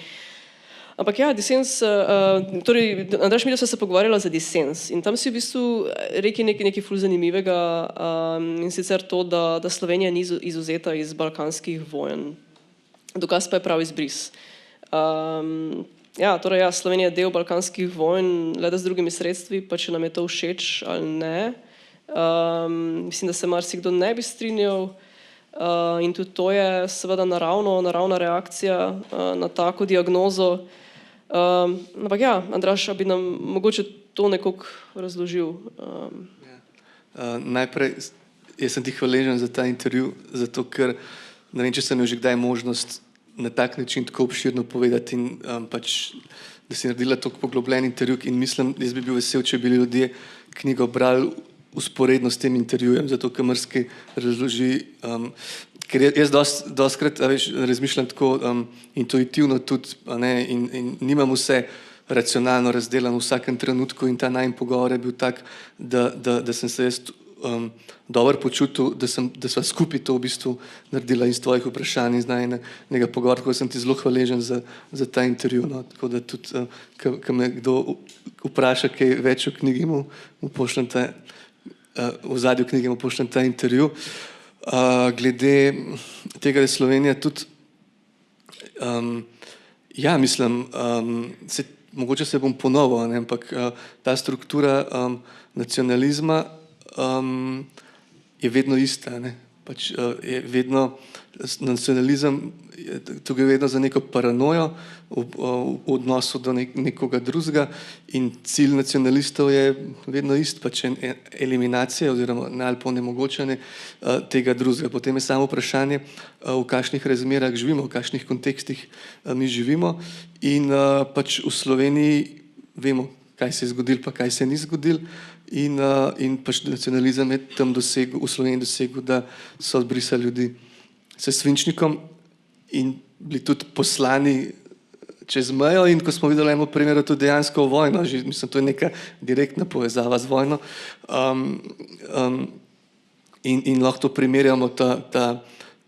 [SPEAKER 1] Ampak ja, disens, torej, Andraž, mi sva se pogovarjala za disens in tam si v bistvu rekel nekaj ful zanimivega, in sicer to, da Slovenija ni izvzeta iz balkanskih vojen. Dokaz pa je prav izbris. Ja, torej, Slovenija je del balkanskih vojn, le da z drugimi sredstvi, pa če nam je to všeč ali ne. Mislim, da se marsikdo ne bi strinjal, in tudi to je seveda naravna reakcija na tako diagnozo. Ampak ja, Andraž, bi nam mogoče to nekoliko razložil?
[SPEAKER 2] Najprej, jaz sem ti hvaležen za ta intervju, zato ker ne vem, če sem imel že kdaj možnost na tak način tako obširno povedati in pač, da si naredila tako poglobljen intervju in mislim, jaz bi bil vesel, če bi ljudje knjigo brali usporedno s tem intervjujem, zato ker marsikaj razloži, ker jaz dostikrat razmišljam tako intuitivno tudi, in nimam vse racionalno razdelano v vsakem trenutku in ta najin pogovor je bil tak, da sem se jaz dobro počutil, da sva skupaj to v bistvu naredila iz tvojih vprašanj in znajnega pogovora, tako da sem ti zelo hvaležen za ta intervju. Tako da tudi, ko me kdo vpraša kaj več o knjigi, mu pošljem v zadnjo knjigi mu pošljem ta intervju. Glede tega, da je Slovenija tudi, ja, mislim, mogoče se bom ponovil, ampak ta struktura nacionalizma je vedno ista. Pač je vedno nacionalizem, tukaj je vedno za neko paranojo v odnosu do nekoga drugega in cilj nacionalistov je vedno ist, pač eliminacija oziroma ali pa onemogočanje tega drugega. Potem je samo vprašanje, v kakšnih razmerah živimo, v kakšnih kontekstih mi živimo in pač v Sloveniji vemo, kaj se je zgodilo pa kaj se ni zgodilo in pač nacionalizem je tam dosegel, v Sloveniji dosegel, da so odbrisali ljudi s svinčnikom in bili tudi poslani čez mejo in ko smo videli eno primeru tudi dejansko vojno, že, mislim, to je neka direktna povezava z vojno in lahko to primerjamo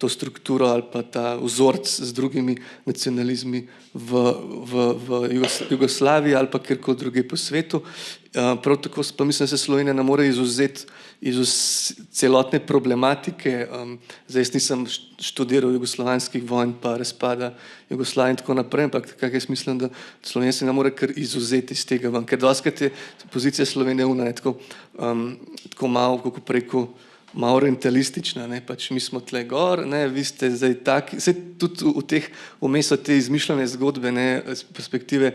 [SPEAKER 2] to strukturo ali pa ta vzorc z drugimi nacionalizmi v Jugoslaviji ali pa kjerkoli druge po svetu. Prav tako pa mislim, da se Slovenija ne more izvzeti iz celotne problematike. Zdaj, jaz nisem študiral jugoslovanskih vojn pa razpada Jugoslavije in tako naprej, ampak tako jaz mislim, da Slovenija se ne more kar izvzeti iz tega ven. Ker doskrat je pozicija Slovenije tako malo, kako preko, malo orientalistična, ne, pač mi smo tle gor, ne, vi ste zdaj taki, vse tudi v teh vmes te izmišljene zgodbe, ne, z perspektive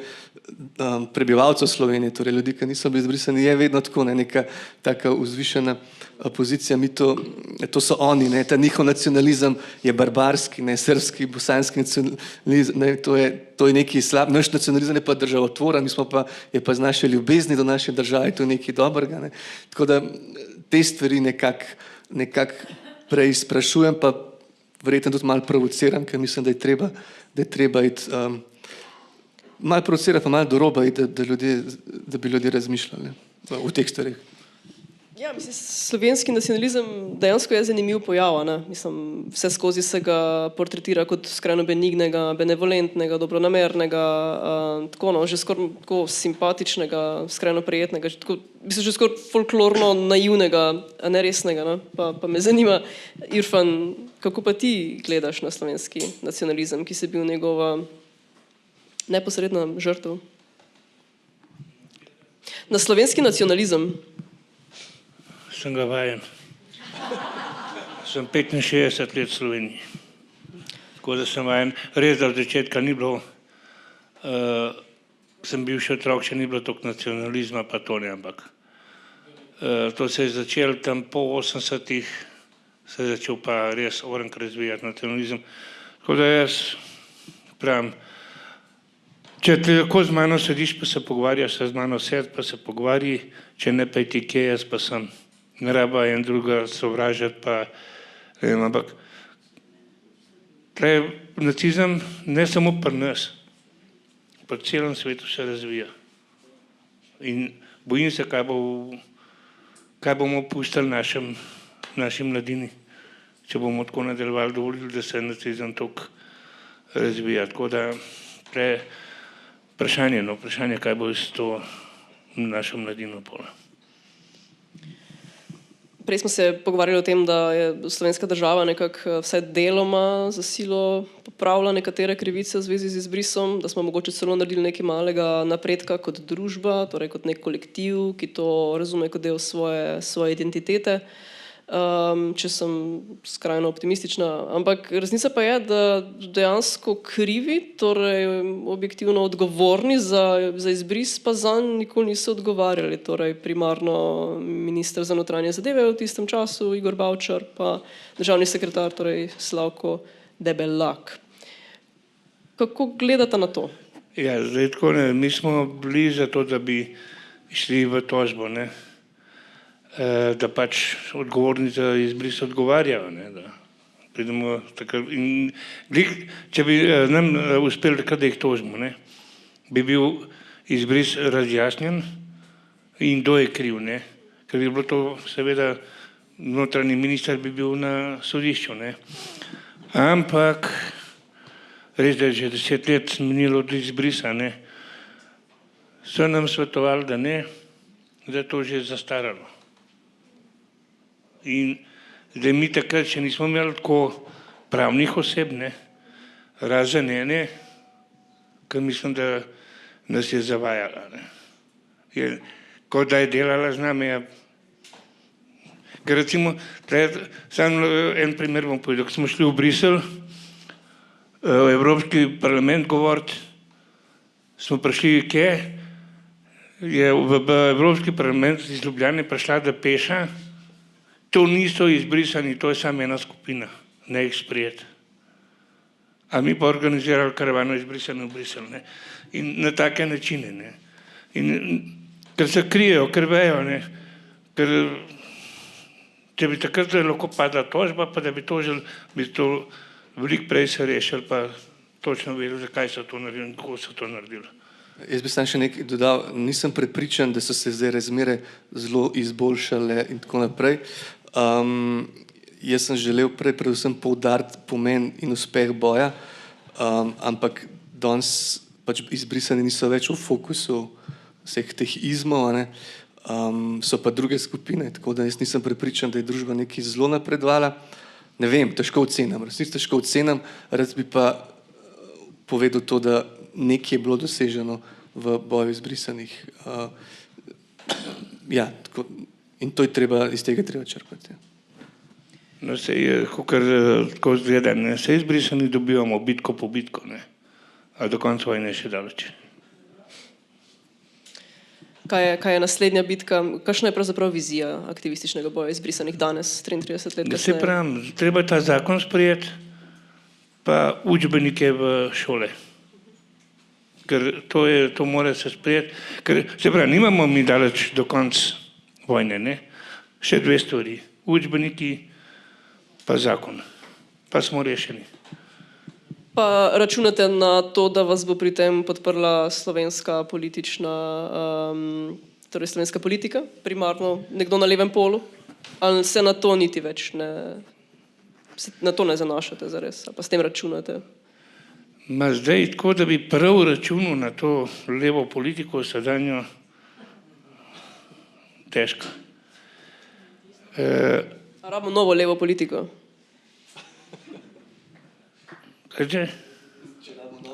[SPEAKER 2] prebivalcev Slovenije, torej ljudi, ki niso bili izbrisani, je vedno tako, ne, neka taka vzvišena pozicija, mi to so oni, ne, ta njihov nacionalizem je barbarski, ne, srbski, bosanski nacionalizem, ne, to je neki slab, naš nacionalizem je pa državotvoren, mi smo pa, je pa z naše ljubezni do naše države, to je nekaj dobrega, ne, tako da te stvari nekako preizprašujem, pa verjetno tudi malo provociram, ker mislim, da je treba iti malo provocirati, pa malo do roba iti, da bi ljudje razmišljali v teh stvarih.
[SPEAKER 1] Ja, mislim, slovenski nacionalizem dejansko je zanimiv pojav, ne? Mislim, vse skozi se ga portretira kot skrajno benignega, benevolentnega, dobronamernega, tako, no, že skoraj tako simpatičnega, skrajno prijetnega, mislim, že skoraj folklorno naivnega, a ne resnega, ne? Pa me zanima, Irfan, kako pa ti gledaš na slovenski nacionalizem, ki si bil njegova neposredna žrtev? Na slovenski nacionalizem.
[SPEAKER 3] Sem ga vajen. Sem 65 let v Sloveniji. Tako da sem vajen. Res, da od začetka ni bilo, sem bil še otrok, še ni bilo toliko nacionalizma, pa to ne, ampak to se je začelo tam po 80-ih, se je začel pa res orenk razvijati nacionalizem. Tako da jaz pravim, če ti lahko z mano sediš, pa se pogovarjaš, se z mano sedi, pa se pogovarji, če ne pa ti kje, jaz pa sem. Ne raba en druga sovražati, pa vem, ampak nacizem ne samo pri nas, po celem svetu se razvija. In bojim se, kaj bomo pustili naši mladini, če bomo tako nadaljevali, dovolili, da se nacizem toliko razvija. Tako da vprašanje, kaj bo s to našo mladino pola.
[SPEAKER 1] Prej smo se pogovarjali o tem, da je slovenska država nekako vsaj deloma za silo popravila nekatere krivice v zvezi z izbrisom, da smo mogoče celo naredili nekaj malega napredka kot družba, torej kot nek kolektiv, ki to razume kot del svoje identitete. Če sem skrajno optimistična, ampak resnica pa je, da dejansko krivi, torej objektivno odgovorni za izbris, pa zanj nikoli niso odgovarjali, torej primarno minister za notranje zadeve v tistem času, Igor Bavčar, pa državni sekretar, torej Slavko Debelak. Kako gledate na to?
[SPEAKER 3] Ja, zdaj tako ne, mi smo bili za to, da bi šli v tožbo, ne. Da pač odgovorni za izbris odgovarjajo, ne, da pridemo takrat in če bi nam uspeli takrat, da jih tožimo, ne, bi bil izbris razjasnjen in kdo je kriv, ne, ker bi bilo to seveda notranji minister bi bil na sodišču, ne, ampak res, da je že 10 let minilo od izbrisa, ne, so nam svetovali, da ne, da je to že zastaralo. In zdaj mi takrat še nismo imeli tako pravnih oseb, ne, razen ene, ker mislim, da nas je zavajala, ne. Kot da je delala z nami, ker recimo, samo en primer bom povedal, ko smo šli v Bruselj, v Evropski parlament govoriti, smo prišli kje, je v Evropski parlament iz Ljubljane prišla depeša. To niso izbrisani, to je samo ena skupina, ne jih sprejeti. A mi pa organizirali karavano izbrisane v Bruselj, ne. In na take načine, ne. In ker se krijejo, ker vejo, ne, ker če bi takrat lahko padla tožba, pa da bi tožili, bi to veliko prej se rešili, pa točno vedel, zakaj so to naredili in kako so to naredili.
[SPEAKER 2] Jaz bi sam še nekaj dodal, nisem prepričan, da so se zdaj razmere zelo izboljšale in tako naprej. Jaz sem želel predvsem poudariti pomen in uspeh boja, ampak danes pač izbrisani niso več v fokusu vseh teh izmov, a ne. So pa druge skupine, tako da jaz nisem prepričan, da je družba nekaj zelo napredovala. Ne vem, težko ocenim, resnično težko ocenim, rad bi pa povedal to, da nekaj je bilo doseženo v boju izbrisanih. Ja, tako, in to je treba, iz tega treba črpati.
[SPEAKER 3] No, sej, kakor tako izgleda, ne, sej izbrisani dobivamo bitko po bitko, ne, a do konca vojne še daleč.
[SPEAKER 1] Kaj je naslednja bitka? Kakšna je pravzaprav vizija aktivističnega boja izbrisanih danes, 33 let
[SPEAKER 3] Da se
[SPEAKER 1] kasneje?
[SPEAKER 3] pravim, treba ta zakon sprejeti, pa učbenike v šole. Ker to mora se sprejeti, ker se pravi, nimamo mi daleč do konca vojne, ne? Še dve stvari, učbeniki pa zakon, pa smo rešeni.
[SPEAKER 1] Pa računate na to, da vas bo pri tem podprla slovenska politična, torej slovenska politika, primarno nekdo na levem polu? Ali se na to niti več na to ne zanašate zares, ali pa s tem računate?
[SPEAKER 3] Ma zdaj tako, da bi prav računal na to levo politiko sedanjo, težko.
[SPEAKER 1] A rabimo novo levo politiko?
[SPEAKER 3] Kaj?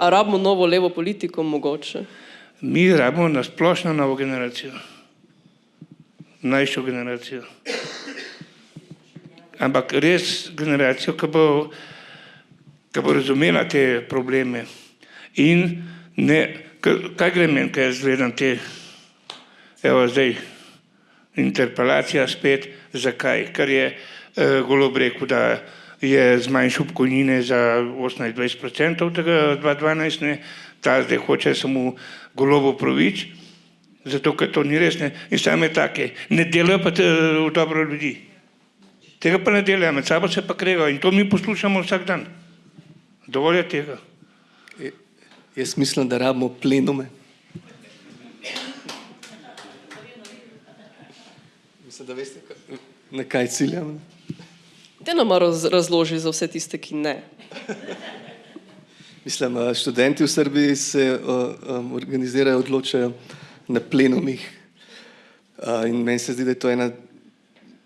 [SPEAKER 1] A rabimo novo levo politiko mogoče?
[SPEAKER 3] Mi rabimo na splošno novo generacijo, mlajšo generacijo. Ampak res generacijo, ki bo razumela te probleme in ne, kaj gre meni, kaj jaz gledam te, evo zdaj, interpelacija spet, zakaj? Ker je Golob rekel, da je zmanjšal pokojnine za 18-20% tega 2012, ne, ta zdaj hoče samo Golobu pravič, zato ker to ni res, ne, in same take, ne delajo pa v dobro ljudi. Tega pa ne delajo, med sabo se pa kregajo in to mi poslušamo vsak dan. Dovolj je tega.
[SPEAKER 2] Jaz mislim, da rabimo plenume. Mislim, da veste, na kaj ciljam.
[SPEAKER 1] Te nam razloži za vse tiste, ki ne.
[SPEAKER 2] Mislim, študenti v Srbiji se organizirajo, odločajo na plenumih. In meni se zdi, da je to ena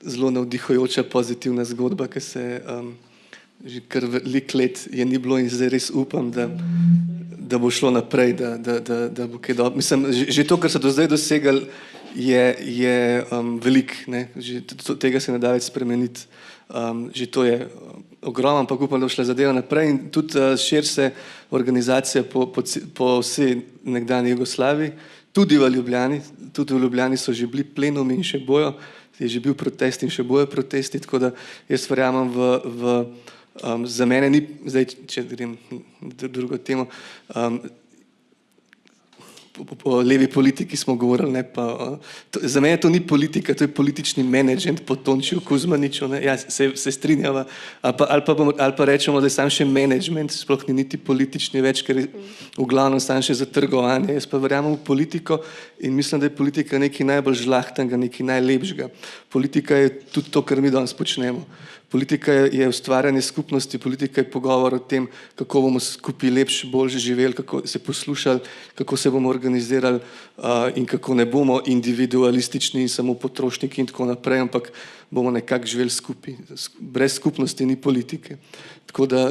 [SPEAKER 2] zelo navdihujoča, pozitivna zgodba, ki se že kar veliko let je ni bilo in zdaj res upam, da bo šlo naprej, da bo kaj dobro. Mislim, že to, kar so do zdaj dosegali, je veliko, ne? Že tega se ne da več spremeniti. Že to je ogromno, ampak upam, da bo šla zadeva naprej in tudi širi se organizacija po vsej nekdanji Jugoslaviji, tudi v Ljubljani. Tudi v Ljubljani so že bili plenumi in še bojo, je že bil protest in še bojo protesti, tako da jaz verjamem za mene ni, zdaj, če grem na drugo temo, po levi politiki smo govorili, ne, pa, za mene to ni politika, to je politični menedžment po Tončiju Kuzmaniču, ne, ja, se strinjava, ali pa rečemo, da je sam še menedžment, sploh ni niti politični več, ker je v glavnem sam še za trgovanje. Jaz pa verjamem v politiko in mislim, da je politika nekaj najbolj žlahtnega, nekaj najlepšega. Politika je tudi to, kar mi danes počnemo. Politika je ustvarjanje skupnosti, politika je pogovor o tem, kako bomo skupaj lepše, boljše živeli, kako se poslušali, kako se bomo organizirali in kako ne bomo individualistični in samo potrošniki in tako naprej, ampak bomo nekako živeli skupaj. Brez skupnosti ni politike. Tako da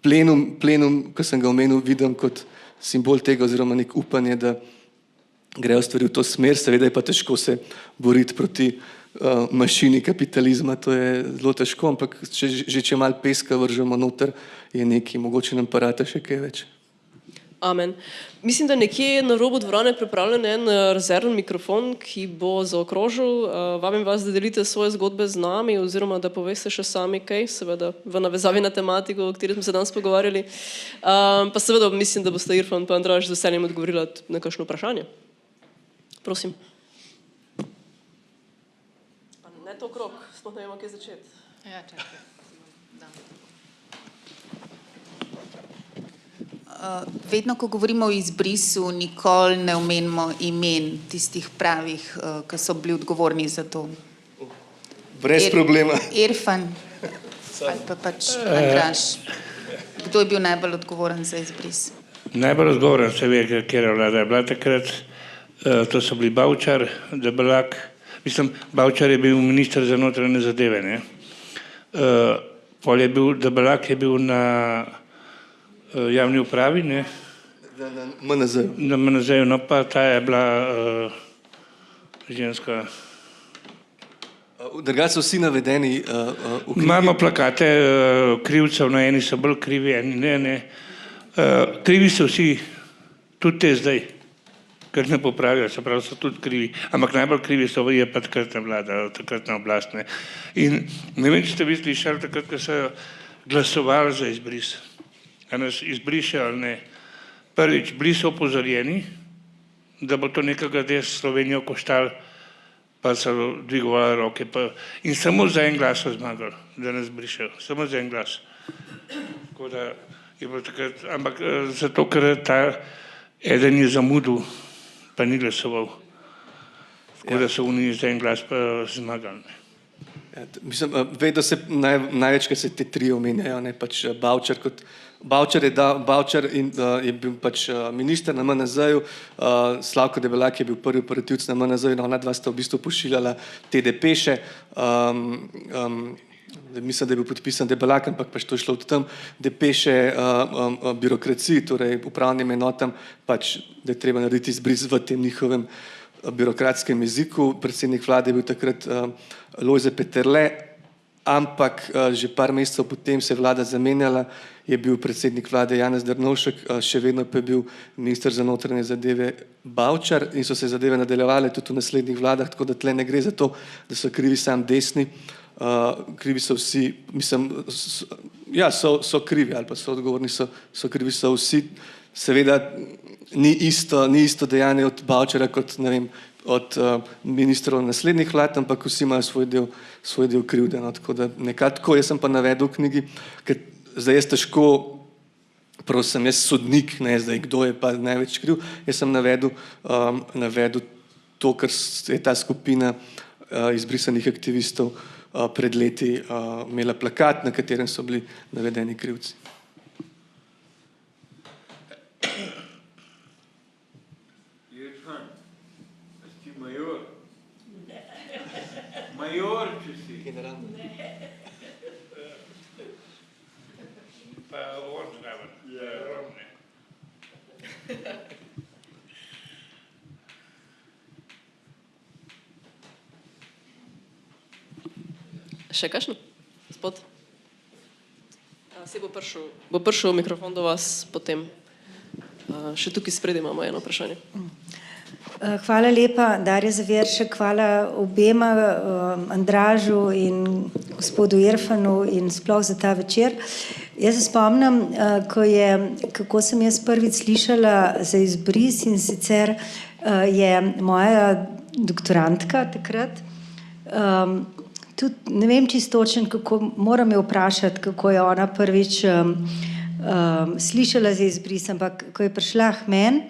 [SPEAKER 2] plenum, ko sem ga omenil, vidim kot simbol tega oziroma nek upanje, da grejo stvari v to smer, seveda je pa težko se boriti proti mašini kapitalizma, to je zelo težko, ampak če malo peska vržemo noter, je nekaj, mogoče nam pa rata še kaj več.
[SPEAKER 1] Amen. Mislim, da nekje je na robu dvorane pripravljen en rezervni mikrofon, ki bo zaokrožil. Vabim vas, da delite svoje zgodbe z nami oziroma da poveste še sami kaj, seveda v navezavi na tematiko, o kateri smo se danes pogovarjali. Pa seveda mislim, da boste Irfan pa Andraž z veseljem odgovorila na kakšno vprašanje. Prosim. Ne to okrog, sploh ne vemo, kje začeti.
[SPEAKER 4] Ja, čakaj. Vedno, ko govorimo o izbrisu, nikoli ne omenimo imen tistih pravih, ki so bili odgovorni za to.
[SPEAKER 2] Brez problema.
[SPEAKER 4] Irfan ali pa pač Andraž. Kdo je bil najbolj odgovoren za izbris?
[SPEAKER 3] Najbolj odgovoren se ve, katera vlada je bila takrat. To so bili Bavčar, Debelak. Mislim, Bavčar je bil minister za notranje zadeve, ne. Pol je bil, Debelak je bil na javni upravi, ne.
[SPEAKER 2] Na MNZ-ju.
[SPEAKER 3] Na MNZ-ju, no pa ta je bila ženska.
[SPEAKER 2] Drugače so vsi navedeni v knjigi.
[SPEAKER 3] Imamo plakate krivcev, no eni so bolj krivi, eni ne. Krivi so vsi, tudi te zdaj, ker ne popravijo, se pravi, so tudi krivi. Ampak najbolj krivi so je pa takratna vlada, takratna oblast, ne. In ne vem, če ste vi slišali takrat, ko so glasovali za izbris. A nas izbriše ali ne. Prvič, bili so opozorjeni, da bo to nekega des Slovenijo koštalo, pa so dvigovali roke. In samo za en glas so zmagali, da nas brišejo. Samo za en glas. Tako da je bilo takrat, ampak zato, ker ta eden je zamudil, pa ni glasoval. Tako da so oni za en glas pa zmagali.
[SPEAKER 2] Ja, mislim, vedo se največkrat se te tri omenjajo, ne, pač Bavčar je bil pač minister na MNZ-ju, Slavko Debelak je bil prvi operativec na MNZ-ju, ona dva sta v bistvu pošiljala te depeše, mislim, da je bil podpisan Debelak, ampak pač to je šlo od tam, depeše birokraciji, torej upravnim enotam, pač, da je treba narediti izbris v tem njihovem birokratskem jeziku. Predsednik vlade je bil takrat Lojze Peterle, ampak že par mesecev potem se je vlada zamenjala, je bil predsednik vlade Janez Drnovšek, še vedno pa je bil minister za notranje zadeve Bavčar in so se zadeve nadaljevale tudi v naslednjih vladah, tako da tle ne gre za to, da so krivi sam desni, krivi so vsi, mislim, ja, so krivi ali pa so odgovorni, so krivi so vsi, seveda ni isto dejanje od Bavčara kot, ne vem, od ministrov naslednjih vlad, ampak vsi imajo svoj del krivde, no, tako da nekako, jaz sem pa navedel v knjigi, ker zdaj jaz težko, prav sem jaz sodnik, ne, zdaj kdo je pa največ kriv, jaz sem navedel to, ker je ta skupina izbrisanih aktivistov pred leti imela plakat, na katerem so bili navedeni krivci.
[SPEAKER 3] Major, če si.
[SPEAKER 2] Generalno.
[SPEAKER 3] Pa on zraven.
[SPEAKER 1] Še kakšno? Gospod? Se bo prišel mikrofon do vas potem. Še tukaj spredaj imamo eno vprašanje.
[SPEAKER 5] Hvala lepa, Darja Zaviršek, hvala obema, Andražu in gospodu Irfanu in sploh za ta večer. Jaz se spomnim, kako sem jaz prvič slišala za izbris in sicer je moja doktorantka takrat, tudi ne vem čisto točno, kako, moram jo vprašati, kako je ona prvič slišala za izbris, ampak ko je prišla k meni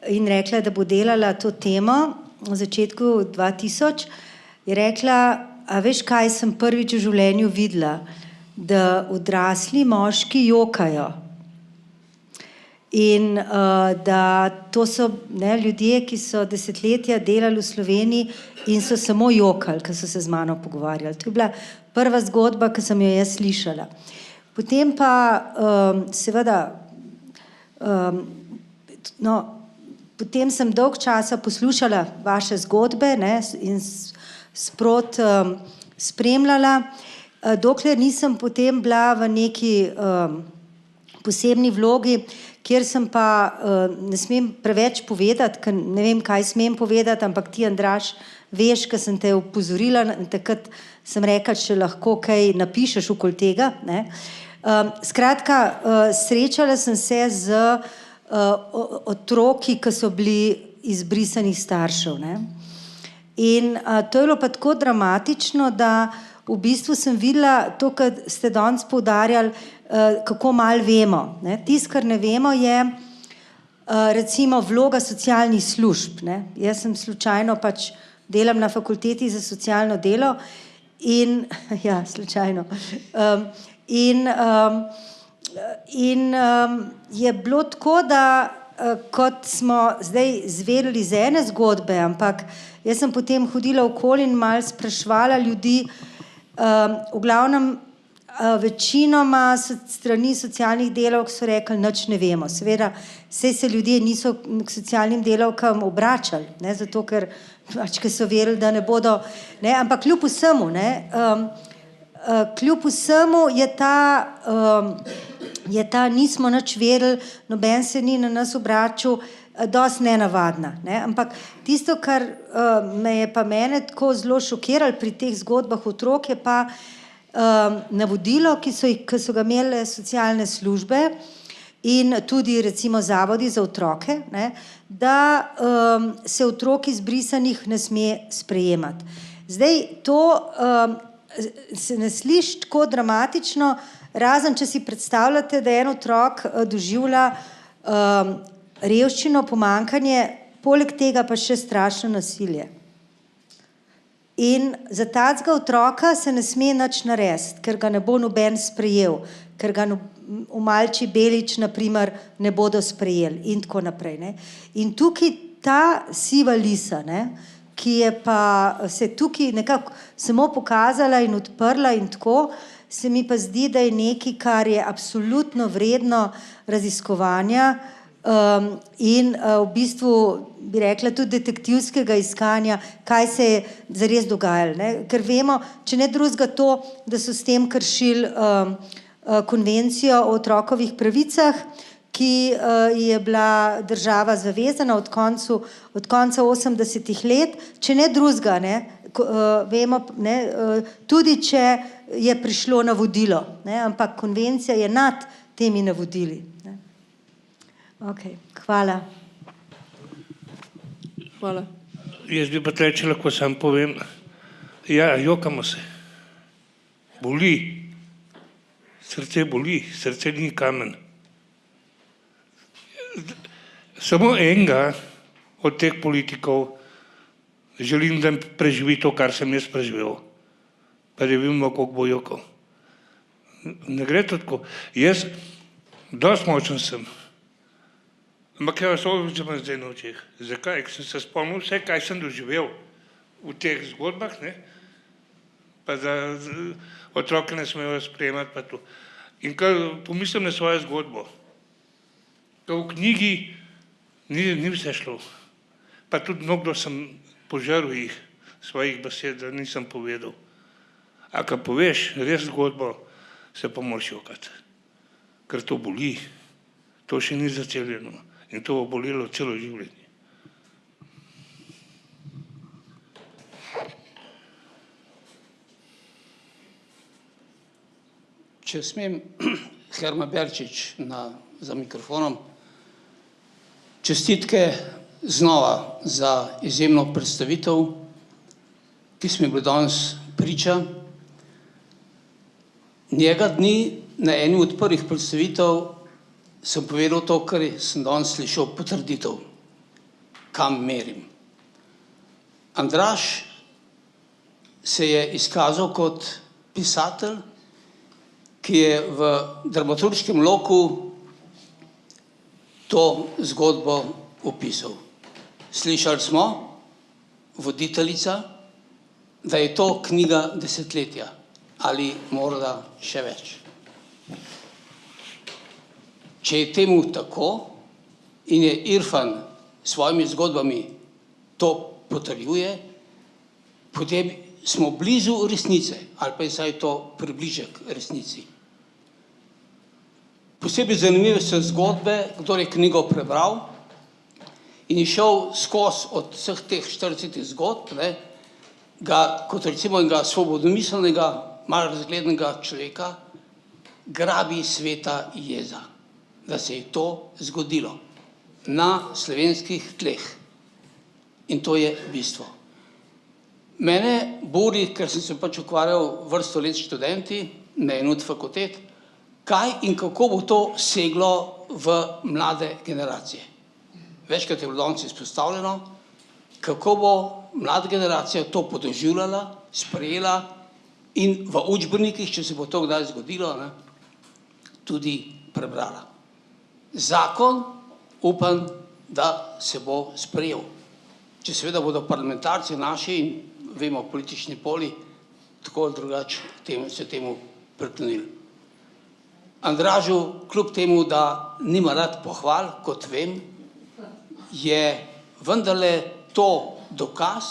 [SPEAKER 5] in rekla, da bo delala to temo v začetku 2000, je rekla, a veš kaj sem prvič v življenju videla, da odrasli moški jokajo. In da to so ljudje, ki so desetletja delali v Sloveniji in so samo jokali, ko so se z mano pogovarjali. To je bila prva zgodba, ki sem jo jaz slišala. Potem pa seveda potem sem dolg časa poslušala vaše zgodbe, ne, in sprot spremljala, dokler nisem potem bila v neki posebni vlogi, kjer sem pa, ne smem preveč povedati, ker ne vem, kaj smem povedati, ampak ti, Andraž, veš, ker sem te opozorila, takrat sem rekla, če lahko kaj napišeš okoli tega, ne. Skratka, srečala sem se z otroki, ki so bili izbrisanih staršev, ne. In to je bilo pa tako dramatično, da v bistvu sem videla to, kar ste danes poudarjali, kako malo vemo. Ne. Tisto, kar ne vemo, je recimo vloga socialnih služb. Ne. Jaz sem slučajno pač delam na fakulteti za socialno delo in ja, slučajno. Je bilo tako, da kot smo zdaj zvedeli iz ene zgodbe, ampak jaz sem potem hodila okoli in malo spraševala ljudi, v glavnem večinoma strani socialnih delavk so rekli, nič ne vemo. Seveda, saj se ljudje niso k socialnim delavkam obračali, ne, zato ker pač, ker so verili, da ne bodo, ne, ampak kljub vsemu, ne, kljub vsemu je ta nismo nič verili, noben se ni na nas obračal, dosti nenavadna. Ne? Ampak tisto, kar me je pa mene tako zelo šokiralo pri teh zgodbah otrok, je pa navodilo, ki so ga imele socialne službe in tudi recimo zavodi za otroke, ne? Da se otrok izbrisanih ne sme sprejemati. Zdaj, to se ne sliši tako dramatično, razen če si predstavljate, da en otrok doživlja revščino, pomanjkanje, poleg tega pa še strašno nasilje. In za takega otroka se ne sme nič narediti, ker ga ne bo noben sprejel, ker ga v Malči Belič, na primer, ne bodo sprejeli in tako naprej. Ne. In tukaj ta siva lisa, ne, ki je pa se tukaj nekako samo pokazala in odprla in tako, se mi pa zdi, da je nekaj, kar je absolutno vredno raziskovanja in v bistvu, bi rekla, tudi detektivskega iskanja, kaj se je zares dogajalo. Ne? Ker vemo, če ne drugega to, da so s tem kršili konvencijo o otrokovih pravicah, ki je bila država zavezana od konca 80-ih let, če ne drugega, ne, vemo, ne, tudi če je prišlo navodilo, ne, ampak konvencija je nad temi navodili. Ne. Ok, hvala.
[SPEAKER 1] Hvala.
[SPEAKER 3] Jaz bi pa reči, lahko sam povem, ja, jokamo se. Boli. Srce boli, srce ni kamen. Samo enega od teh politikov želim, da preživi to, kar sem jaz preživel. Pa da vidimo, koliko bo jokal. Ne gre to tako. Jaz dosti močen sem. Ampak jaz sem zdaj na očeh. Zakaj? Ker sem se spomnil vse, kaj sem doživel v teh zgodbah, ne? Pa da otroke ne smejo sprejemati, pa to. In kar pomislim na svojo zgodbo. V knjigi ni vse šlo. Pa tudi mnogo sem požaril jih, svojih besed, da nisem povedal. A ko poveš res zgodbo, se pa moraš jokati. Ker to boli. To še ni zaceljeno. In to bo bolelo celo življenje.
[SPEAKER 6] Če smem, Herma Berčič za mikrofonom. Čestitke znova za izjemno predstavitev, ki smo bili danes priča. Njega dni na eni od prvih predstavitev sem povedal to, kar sem danes slišal potrditev, kam merim. Andraž se je izkazal kot pisatelj, ki je v dramaturškem loku to zgodbo opisal. Slišali smo, voditeljica, da je to knjiga desetletja ali morda še več. Če je temu tako in je Irfan s svojimi zgodbami to potrjuje, potem smo blizu resnice, ali pa je saj to približek resnici. Posebej zanimive so zgodbe, kdor je knjigo prebral in je šel skozi od vseh teh 40 zgodb, ne, kot recimo enega svobodomiselnega, malo razglednega človeka, grabi sveta jeza, da se je to zgodilo na slovenskih tleh. In to je bistvo. Mene buri, ker sem se pač ukvarjal vrsto let s študenti na eni od fakultet, kaj in kako bo to seglo v mlade generacije. Večkrat je bilo danes izpostavljeno, kako bo mlada generacija to podoživljala, sprejela in v učbenikih, če se bo to kdaj zgodilo, ne, tudi prebrala. Zakon upam, da se bo sprejel. Če seveda bodo parlamentarci naši in vemo politični poli, tako ali drugače se temu priklonili. Andražu, kljub temu, da nima rad pohval, kot vem, je vendarle to dokaz,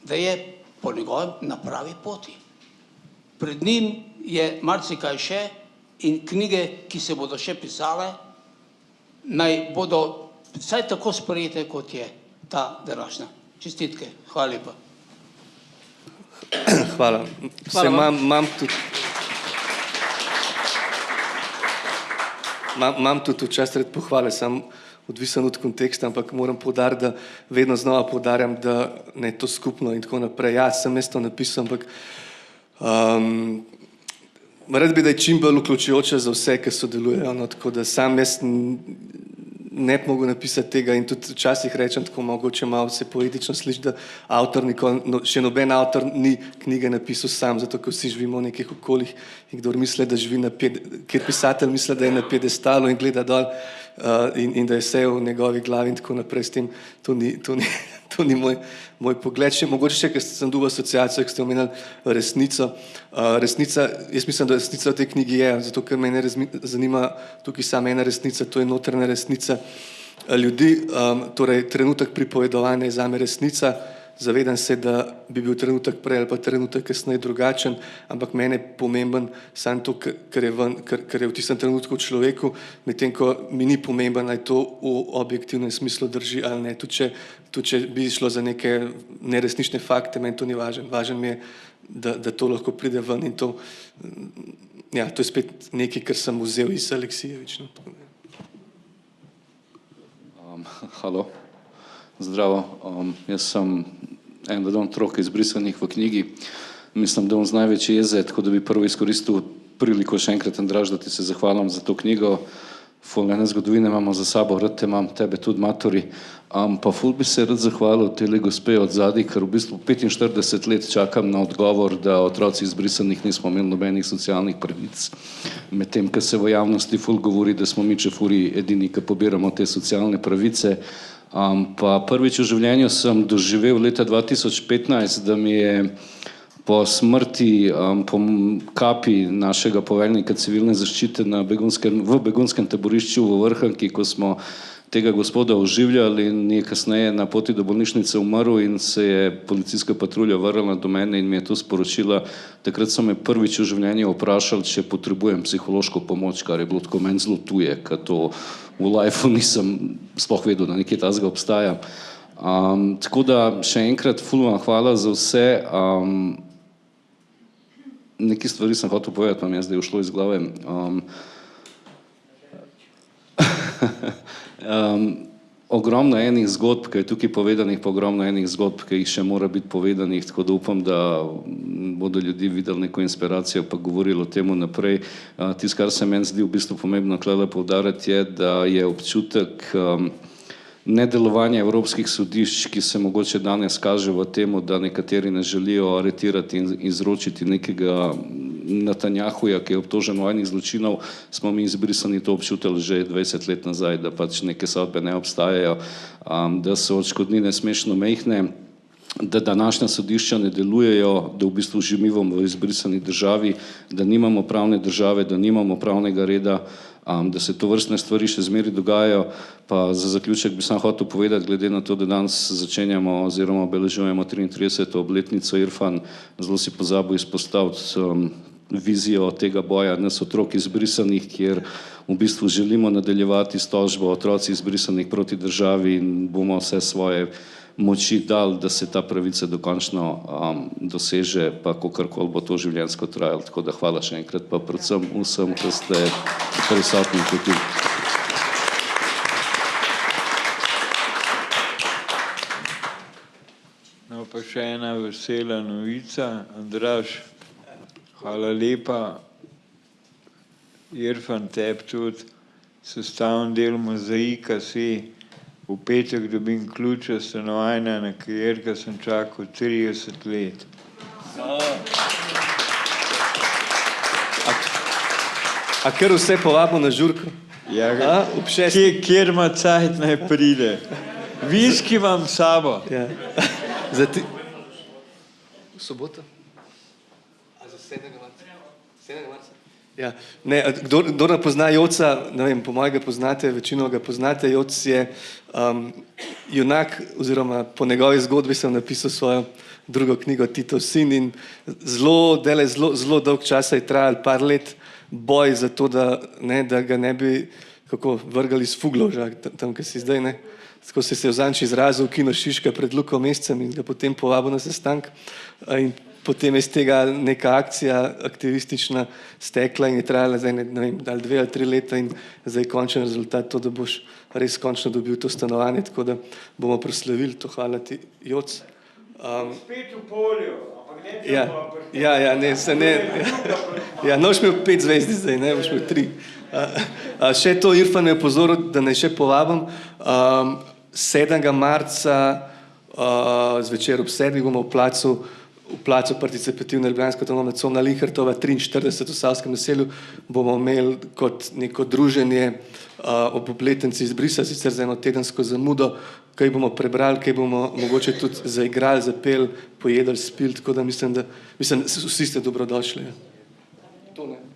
[SPEAKER 6] da je po njegovem na pravi poti. Pred njim je marsikaj še in knjige, ki se bodo še pisale, naj bodo vsaj tako sprejete, kot je ta današnja. Čestitke. Hvala lepa.
[SPEAKER 2] Hvala.
[SPEAKER 1] Hvala vam.
[SPEAKER 2] Imam tudi včasih rad pohvale, sam odvisen od konteksta, ampak moram poudariti, da vedno znova poudarjam, da ne to skupno in tako naprej. Ja, sem jaz to napisal, ampak rad bi, da je čim bolj vključujoče za vse, ki sodelujejo, no, tako da sam jaz ne bi mogel napisati tega in tudi včasih rečem tako mogoče malo se poetično sliši, da avtor še noben avtor ni knjige napisal sam, zato ker vsi živimo v nekih okoljih in kdor misli, da živi kjer pisatelj misli, da je na piedestalu in gleda dol in da je vse v njegovi glavi in tako naprej, s tem to ni moj pogled. Mogoče še, ker sem dobil asociacijo, ker ste omenili resnico. Resnica, jaz mislim, da resnica v tej knjigi je, zato ker mene zanima tukaj sama ena resnica, to je notranja resnica ljudi, torej trenutek pripovedovanja je zame resnica, zavedam se, da bi bil trenutek prej ali pa trenutek kasneje drugačen, ampak mene je pomemben samo to, kar je v tistem trenutku v človeku, medtem ko mi ni pomemben, ali to v objektivnem smislu drži ali ne. Tudi če bi šlo za neke neresnične fakte, meni to ni važno. Važno mi je, da to lahko pride ven in to, ja, to je spet nekaj, kar sem vzel iz Aleksijevič.
[SPEAKER 7] Halo, zdravo. Jaz sem en od otrok izbrisanih v knjigi. Mislim, da bom z največje jeze, tako da bi prvo izkoristil priliko še enkrat, Andraž, da ti se zahvalim za to knjigo. Ful ene zgodovine imamo za sabo, rad te imam, tebe tudi matori. Pa ful bi se rad zahvalil tele gospe od zadaj, ker v bistvu 45 let čakam na odgovor, da otroci izbrisanih nismo imeli nobenih socialnih pravic. Medtem, ko se v javnosti ful govori, da smo mi čefuri edini, ki pobiramo te socialne pravice. Pa prvič v življenju sem doživel leta 2015, da mi je po smrti, po kapi našega poveljnika civilne zaščite v begunskem taborišču v Vrhanki, ko smo tega gospoda oživljali in je kasneje na poti do bolnišnice umrl in se je policijska patrulja vrnila do mene in mi je to sporočila. Takrat so me prvič v življenju vprašali, če potrebujem psihološko pomoč, kar je bilo tako meni zelo tuje, ker to v lifeu nisem sploh vedel, da nekaj takega obstaja. Tako da še enkrat ful vam hvala za vse. Nekaj stvari sem hotel povedati, pa mi je zdaj ušlo iz glave. Ogromno enih zgodb, ki je tukaj povedanih, pa ogromno enih zgodb, ki jih še mora biti povedanih, tako da upam, da bodo ljudi videli neko inspiracijo, pa govorili o temu naprej. Tisto, kar se meni zdi v bistvu pomembno tukaj poudariti, je, da je občutek nedelovanja evropskih sodišč, ki se mogoče danes kaže v temu, da nekateri ne želijo aretirati in izročiti nekega Netanjahuja, ki je obtožen vojnih zločinov, smo mi izbrisani to občutili že 20 let nazaj, da pač neke sodbe ne obstajajo, da so odškodnine smešno majhne, da današnja sodišča ne delujejo, da v bistvu živimo v izbrisani državi, da nimamo pravne države, da nimamo pravnega reda, da se to vrstne stvari še zmeraj dogajajo. Pa za zaključek bi sam hotel povedati, glede na to, da danes začenjamo oziroma obeležujemo 33. obletnico Irfan, zelo si pozabil izpostaviti vizijo tega boja nas otrok izbrisanih, kjer v bistvu želimo nadaljevati s tožbo otroci izbrisanih proti državi in bomo vse svoje moči dali, da se ta pravica dokončno doseže, pa kakorkoli bo to življenjsko trajalo. Tako da hvala še enkrat, pa predvsem vsem, ki ste prisotni tukaj.
[SPEAKER 8] No, pa še še ena vesela novica. Andraž, hvala lepa. Irfan, tebi tudi sestavni del mozaika si. V petek dobim ključe stanovanja, na katerega sem čakal 30 let.
[SPEAKER 2] A kar vse povabimo na žurko?
[SPEAKER 8] Ja,
[SPEAKER 2] ob 6.
[SPEAKER 8] kjer ima cajt, naj pride. Viski imam s sabo.
[SPEAKER 2] Ja. V soboto? A za 7. marca? 7. marca? Ja. Ne, kdor ne pozna Joca, ne vem, po mojem ga poznate, večino ga poznate. Joc je junak, oziroma po njegovi zgodbi sem napisal svojo drugo knjigo Titov sin in zelo dolg časa je trajal, par let, boj za to, da ga ne bi vrgali iz Fuglovža, tam, kjer si zdaj, ne. Tako se je vzanč izrazil v Kino Šiška pred Luko Mescem in ga potem povabil na sestank. In potem je iz tega neka akcija aktivistična stekla in je trajala zdaj, ne vem, 2 ali 3 leta in zdaj končen rezultat to, da boš res končno dobil to stanovanje, tako da bomo proslavili to. Hvala ti, Joc.
[SPEAKER 8] Spet v polju.
[SPEAKER 2] Ne, se ne. Ja, no, boš imel 5 zvezdi zdaj, ne, boš imel 3. Še to, Irfan me je opozoril, da naj še povabim. 7. marca zvečer ob 7. bomo v placu participativne ljubljanske avtonomne cone na Linhartova 43 v Savskem naselju bomo imeli kot neko druženje ob obletnici izbrisa, sicer za eno tedensko zamudo, kaj bomo prebrali, kaj bomo mogoče tudi zaigrali, zapeli, pojedli, spili, tako da mislim, vsi ste dobrodošli. To ne.